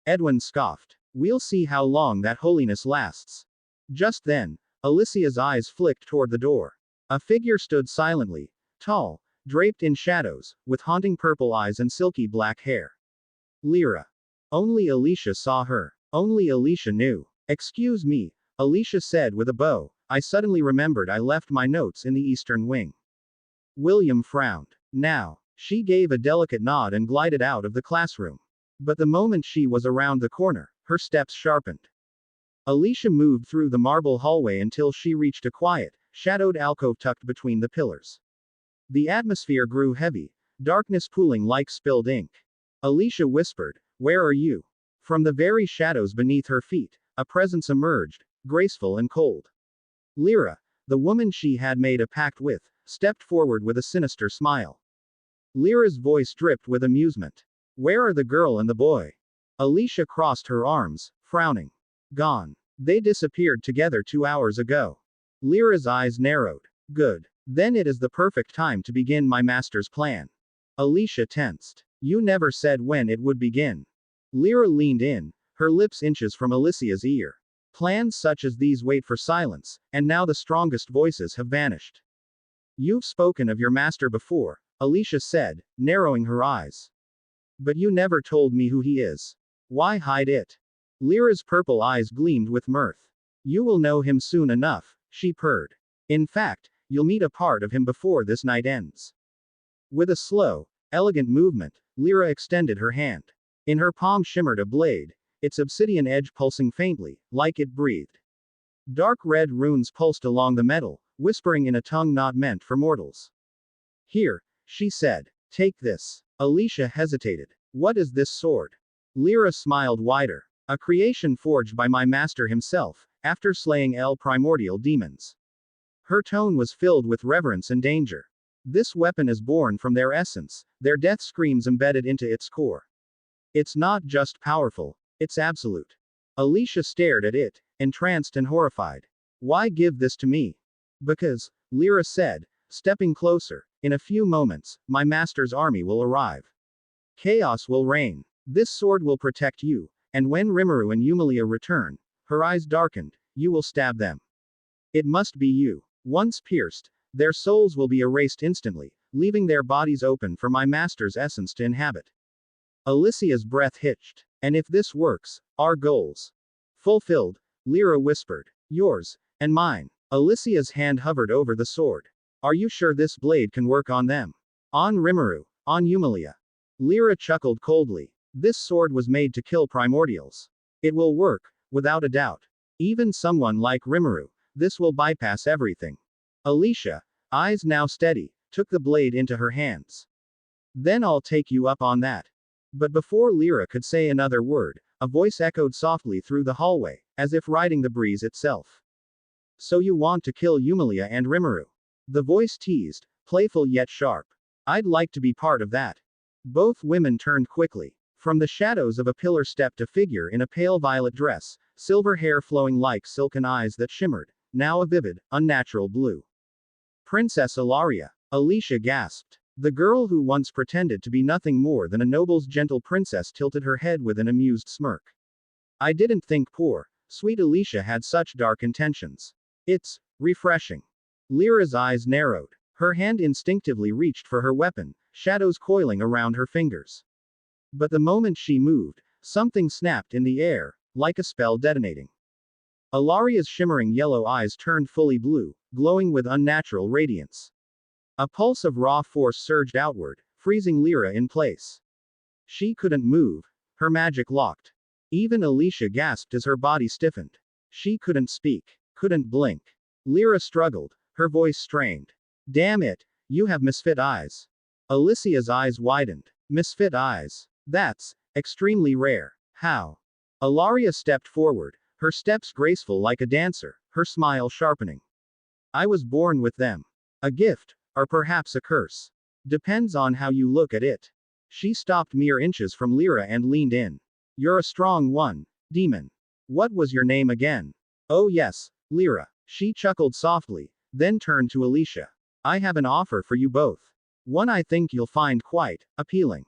Edwin scoffed. We'll see how long that holiness lasts. Just then, Alicia's eyes flicked toward the door. A figure stood silently, tall, draped in shadows, with haunting purple eyes and silky black hair. Lyra. Only Alicia saw her. Only Alicia knew. Excuse me, Alicia said with a bow. I suddenly remembered I left my notes in the eastern wing. William frowned. Now. She gave a delicate nod and glided out of the classroom. But the moment she was around the corner, her steps sharpened. Alicia moved through the marble hallway until she reached a quiet, shadowed alcove tucked between the pillars. The atmosphere grew heavy, darkness pooling like spilled ink. Alicia whispered, "Where are you?" From the very shadows beneath her feet, a presence emerged, graceful and cold. Lyra, the woman she had made a pact with, stepped forward with a sinister smile. Lyra's voice dripped with amusement. "Where are the girl and the boy?" Alicia crossed her arms, frowning. "Gone. They disappeared together 2 hours ago." Lyra's eyes narrowed. "Good. Then it is the perfect time to begin my master's plan." Alicia tensed. "You never said when it would begin." Lyra leaned in, her lips inches from Alicia's ear. "Plans such as these wait for silence, and now the strongest voices have vanished." "You've spoken of your master before," Alicia said, narrowing her eyes. "But you never told me who he is. Why hide it?" Lyra's purple eyes gleamed with mirth. "You will know him soon enough," she purred. "In fact, you'll meet a part of him before this night ends." With a slow, elegant movement, Lyra extended her hand. In her palm shimmered a blade, its obsidian edge pulsing faintly, like it breathed. Dark red runes pulsed along the metal, whispering in a tongue not meant for mortals. "Here," she said. "Take this." Alicia hesitated. "What is this sword?" Lyra smiled wider. "A creation forged by my master himself, after slaying primordial demons." Her tone was filled with reverence and danger. "This weapon is born from their essence, their death screams embedded into its core. It's not just powerful, it's absolute." Alicia stared at it, entranced and horrified. "Why give this to me?" "Because," Lyra said, stepping closer, "in a few moments, my master's army will arrive. Chaos will reign. This sword will protect you, and when Rimuru and Yumilia return," her eyes darkened, "you will stab them. It must be you. Once pierced, their souls will be erased instantly, leaving their bodies open for my master's essence to inhabit." Alicia's breath hitched. "And if this works, our goals fulfilled," Lyra whispered. "Yours, and mine." Alicia's hand hovered over the sword. "Are you sure this blade can work on them? On Rimuru, on Yumilia?" Lyra chuckled coldly. "This sword was made to kill primordials. It will work, without a doubt. Even someone like Rimuru, this will bypass everything." Alicia, eyes now steady, took the blade into her hands. "Then I'll take you up on that." But before Lyra could say another word, a voice echoed softly through the hallway, as if riding the breeze itself. "So you want to kill Yumilia and Rimuru?" The voice teased, playful yet sharp. "I'd like to be part of that." Both women turned quickly. From the shadows of a pillar stepped a figure in a pale violet dress, silver hair flowing like silken eyes that shimmered, now a vivid, unnatural blue. "Princess Ilaria." Alicia gasped. The girl who once pretended to be nothing more than a noble's gentle princess tilted her head with an amused smirk. "I didn't think poor, sweet Alicia had such dark intentions. It's refreshing." Lyra's eyes narrowed. Her hand instinctively reached for her weapon, shadows coiling around her fingers. But the moment she moved, something snapped in the air, like a spell detonating. Ilaria's shimmering yellow eyes turned fully blue, glowing with unnatural radiance. A pulse of raw force surged outward, freezing Lyra in place. She couldn't move, her magic locked. Even Alicia gasped as her body stiffened. She couldn't speak, couldn't blink. Lyra struggled, her voice strained. "Damn it, you have misfit eyes." Alicia's eyes widened. "Misfit eyes? That's extremely rare. How?" Ilaria stepped forward, her steps graceful like a dancer, her smile sharpening. "I was born with them. A gift, or perhaps a curse. Depends on how you look at it." She stopped mere inches from Lyra and leaned in. "You're a strong one, demon. What was your name again?" "Oh yes, Lyra." She chuckled softly, then turned to Alicia. "I have an offer for you both. One I think you'll find quite appealing."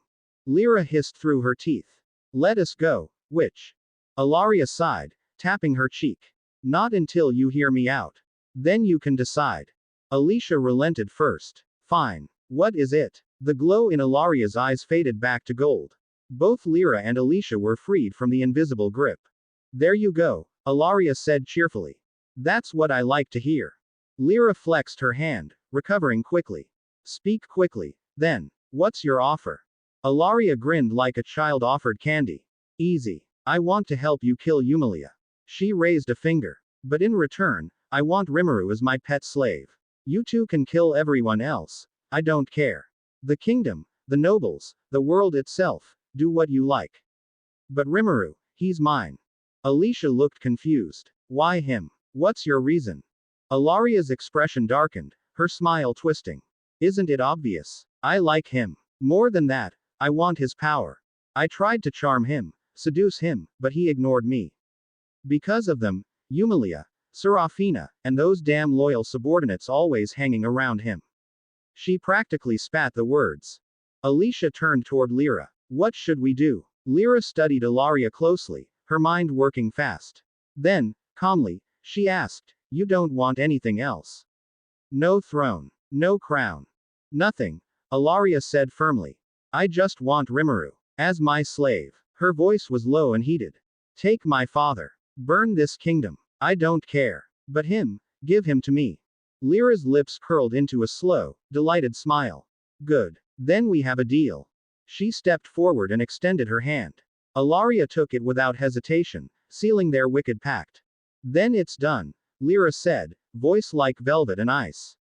Lyra hissed through her teeth. "Let us go, witch." Ilaria sighed, tapping her cheek. "Not until you hear me out." Then you can decide. Alicia relented first. Fine. What is it? The glow in Ilaria's eyes faded back to gold. Both Lyra and Alicia were freed from the invisible grip. There you go, Ilaria said cheerfully. That's what I like to hear. Lyra flexed her hand, recovering quickly. Speak quickly, then. What's your offer? Ilaria grinned like a child offered candy. Easy. I want to help you kill Yumilia. She raised a finger. But in return, I want Rimuru as my pet slave. You two can kill everyone else. I don't care. The kingdom, the nobles, the world itself, do what you like. But Rimuru, he's mine. Alicia looked confused. Why him? What's your reason? Ilaria's expression darkened, her smile twisting. Isn't it obvious? I like him. More than that, I want his power. I tried to charm him, seduce him, but he ignored me. Because of them, Yumilia, Serafina, and those damn loyal subordinates always hanging around him. She practically spat the words. Alicia turned toward Lyra. What should we do? Lyra studied Ilaria closely, her mind working fast. Then, calmly, she asked, You don't want anything else? No throne. No crown. Nothing, Ilaria said firmly. I just want Rimuru as my slave. Her voice was low and heated. Take my father. Burn this kingdom. I don't care. But him, give him to me. Lyra's lips curled into a slow, delighted smile. Good. Then we have a deal. She stepped forward and extended her hand. Ilaria took it without hesitation, sealing their wicked pact. Then it's done, Lyra said, voice like velvet and ice.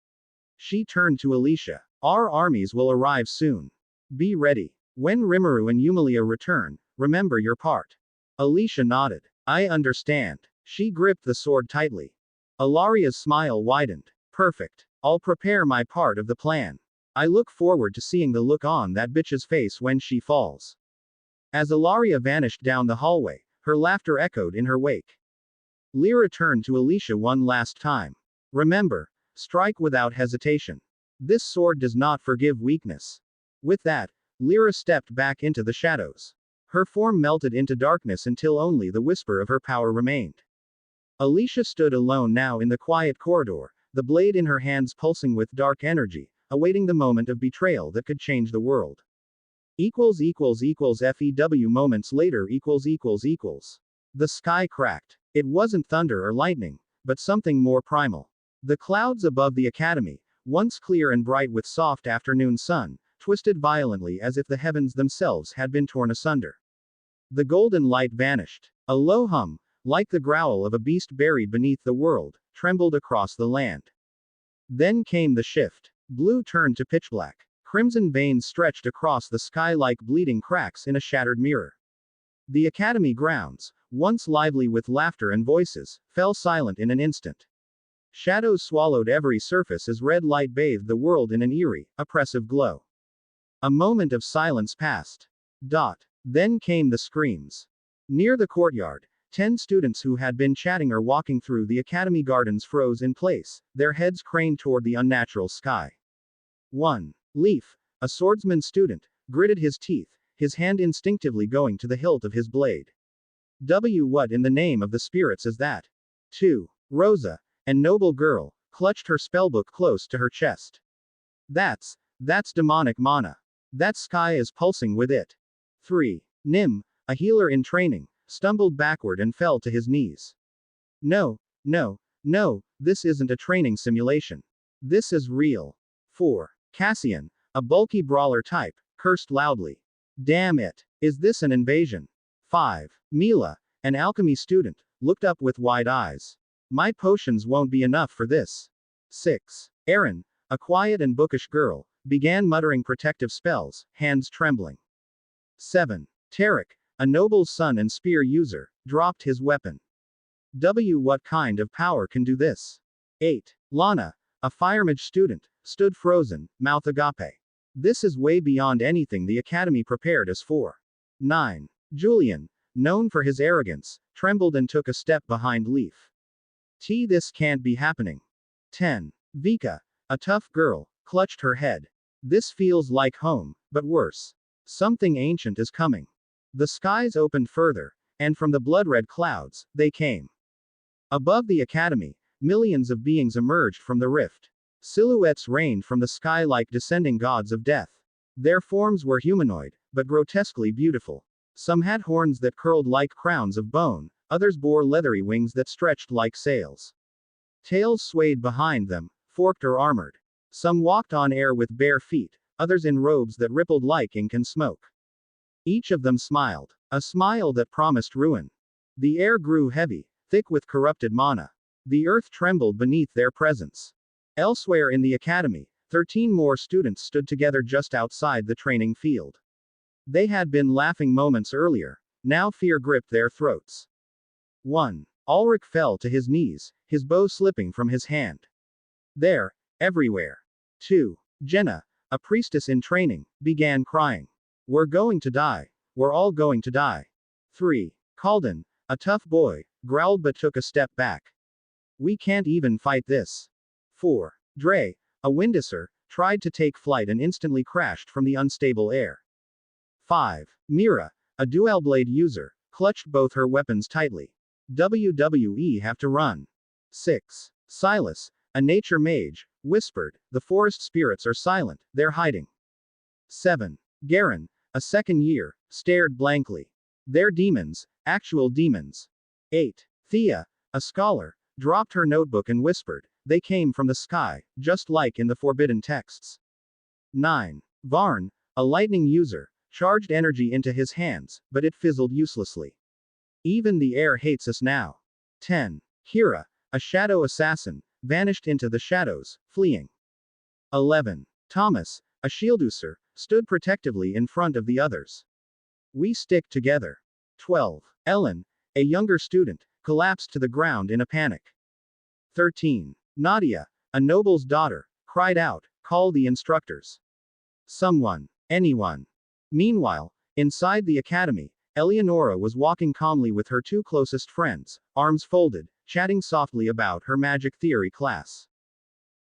She turned to Alicia. Our armies will arrive soon. Be ready. When Rimuru and Yumilia return, remember your part. Alicia nodded. I understand. She gripped the sword tightly. Ilaria's smile widened. Perfect. I'll prepare my part of the plan. I look forward to seeing the look on that bitch's face when she falls. As Ilaria vanished down the hallway, her laughter echoed in her wake. Lyra turned to Alicia one last time. Remember, strike without hesitation. This sword does not forgive weakness. With that, Lyra stepped back into the shadows. Her form melted into darkness until only the whisper of her power remained. Alicia stood alone now in the quiet corridor, the blade in her hands pulsing with dark energy, awaiting the moment of betrayal that could change the world. FEW moments later . The sky cracked. It wasn't thunder or lightning, but something more primal. The clouds above the academy, once clear and bright with soft afternoon sun, twisted violently as if the heavens themselves had been torn asunder. The golden light vanished. A low hum, like the growl of a beast buried beneath the world, trembled across the land. Then came the shift. Blue turned to pitch black. Crimson veins stretched across the sky like bleeding cracks in a shattered mirror. The academy grounds, once lively with laughter and voices, fell silent in an instant. Shadows swallowed every surface as red light bathed the world in an eerie, oppressive glow. A moment of silence passed. Then came the screams. Near the courtyard, 10 students who had been chatting or walking through the academy gardens froze in place, their heads craned toward the unnatural sky. 1. Leaf, a swordsman student, gritted his teeth, his hand instinctively going to the hilt of his blade. What in the name of the spirits is that? 2. Rosa, a noble girl, clutched her spellbook close to her chest. That's demonic mana. That sky is pulsing with it. 3. Nim, a healer in training, stumbled backward and fell to his knees. No, this isn't a training simulation. This is real. 4. Cassian, a bulky brawler type, cursed loudly. Damn it. Is this an invasion? 5. Mila, an alchemy student, looked up with wide eyes. My potions won't be enough for this. 6. Erin, a quiet and bookish girl, began muttering protective spells, hands trembling. 7. Tarek, a noble's son and spear user, dropped his weapon. What kind of power can do this? 8. Lana, a firemage student, stood frozen, mouth agape. This is way beyond anything the academy prepared us for. 9. Julian, known for his arrogance, trembled and took a step behind Leaf. This can't be happening. 10. Vika, a tough girl, clutched her head. This feels like home, but worse. Something ancient is coming. The skies opened further, and from the blood-red clouds, they came. Above the academy, Millions of beings emerged from the rift. Silhouettes rained from the sky like descending gods of death. Their forms were humanoid, but grotesquely beautiful. Some had horns that curled like crowns of bone, others bore leathery wings that stretched like sails. Tails swayed behind them, forked or armored. Some walked on air with bare feet, others in robes that rippled like ink and smoke. Each of them smiled, a smile that promised ruin. The air grew heavy, thick with corrupted mana. The earth trembled beneath their presence. Elsewhere in the academy, 13 more students stood together just outside the training field. They had been laughing moments earlier. Now fear gripped their throats. 1. Ulrich fell to his knees, his bow slipping from his hand. There, everywhere. 2. Jenna, a priestess in training, began crying. We're going to die. We're all going to die. 3. Kalden, a tough boy, growled but took a step back. We can't even fight this. 4. Dre, a Windisser, tried to take flight and instantly crashed from the unstable air. 5. Mira, a dual-blade user, clutched both her weapons tightly. WWE have to run. 6. Silas, a nature mage, whispered, the forest spirits are silent, they're hiding. 7. Garen, a second year, stared blankly. They're demons, actual demons. 8. Thea, a scholar, dropped her notebook and whispered, they came from the sky, just like in the forbidden texts. 9. Varn, a lightning user, charged energy into his hands, but it fizzled uselessly. Even the air hates us now. 10. Kira, a shadow assassin, vanished into the shadows, fleeing. 11. Thomas, a shielduser, stood protectively in front of the others. We stick together. 12. Ellen, a younger student, collapsed to the ground in a panic. 13. Nadia, a noble's daughter, cried out, call the instructors. Someone. Anyone. Meanwhile, inside the academy, Eleonora was walking calmly with her 2 closest friends, arms folded, chatting softly about her magic theory class.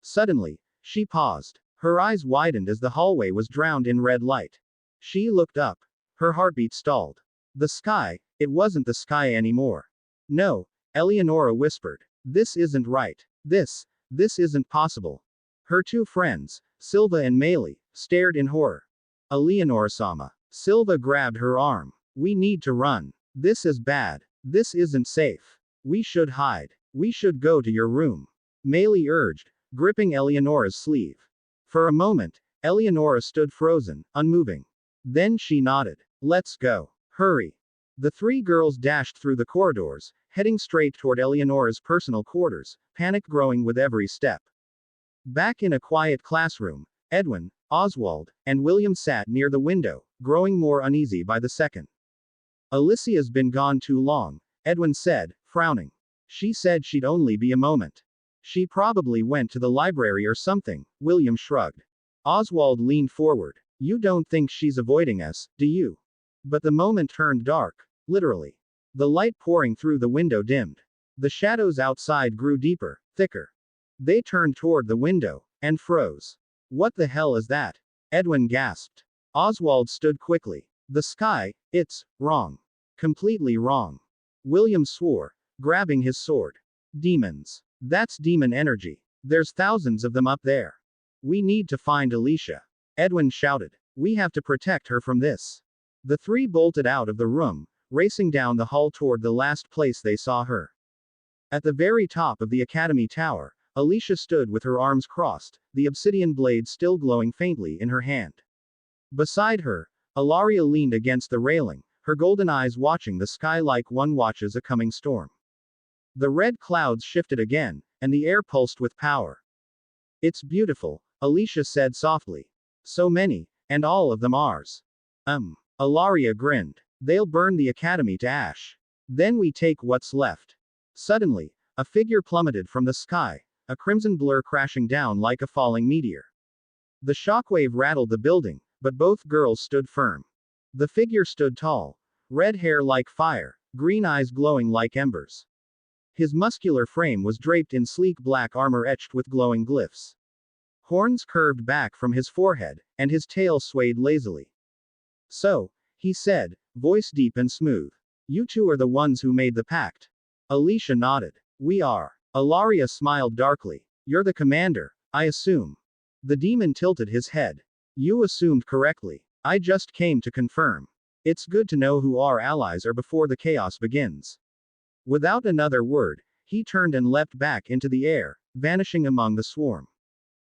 Suddenly, she paused. Her eyes widened as the hallway was drowned in red light. She looked up. Her heartbeat stalled. The sky, it wasn't the sky anymore. No, Eleonora whispered. This isn't right. This isn't possible. Her 2 friends, Silva and Meili, stared in horror. Eleonora-sama. Silva grabbed her arm. We need to run. This is bad. This isn't safe. We should hide. We should go to your room. Meili urged, gripping Eleonora's sleeve. For a moment, Eleonora stood frozen, unmoving. Then she nodded. Let's go. Hurry. The 3 girls dashed through the corridors, heading straight toward Eleonora's personal quarters, panic growing with every step. Back in a quiet classroom, Edwin, Oswald, and William sat near the window, growing more uneasy by the second. Alicia's been gone too long, Edwin said, frowning. She said she'd only be a moment. She probably went to the library or something, William shrugged. Oswald leaned forward. You don't think she's avoiding us, do you? But the moment turned dark, literally. The light pouring through the window dimmed. The shadows outside grew deeper, thicker. They turned toward the window, and froze. What the hell is that? Edwin gasped. Oswald stood quickly. The sky, it's wrong. Completely wrong. William swore, grabbing his sword. Demons. That's demon energy. There's thousands of them up there. We need to find Alicia. Edwin shouted. We have to protect her from this. The 3 bolted out of the room, racing down the hall toward the last place they saw her. At the very top of the academy tower, Alicia stood with her arms crossed, the obsidian blade still glowing faintly in her hand. Beside her, Ilaria leaned against the railing, her golden eyes watching the sky like one watches a coming storm. The red clouds shifted again, and the air pulsed with power. It's beautiful, Alicia said softly. So many, and all of them ours. Ilaria grinned. They'll burn the academy to ash. Then we take what's left. Suddenly, a figure plummeted from the sky, a crimson blur crashing down like a falling meteor. The shockwave rattled the building, but both girls stood firm. The figure stood tall, red hair like fire, green eyes glowing like embers. His muscular frame was draped in sleek black armor etched with glowing glyphs. Horns curved back from his forehead, and his tail swayed lazily. So, he said, voice deep and smooth. You 2 are the ones who made the pact. Alicia nodded. We are. Ilaria smiled darkly. You're the commander, I assume. The demon tilted his head. You assumed correctly. I just came to confirm. It's good to know who our allies are before the chaos begins. Without another word, he turned and leapt back into the air, vanishing among the swarm.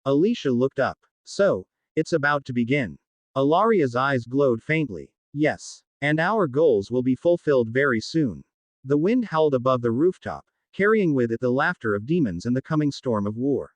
Alicia looked up. So, it's about to begin. Ilaria's eyes glowed faintly. Yes. And our goals will be fulfilled very soon. The wind howled above the rooftop, carrying with it the laughter of demons and the coming storm of war.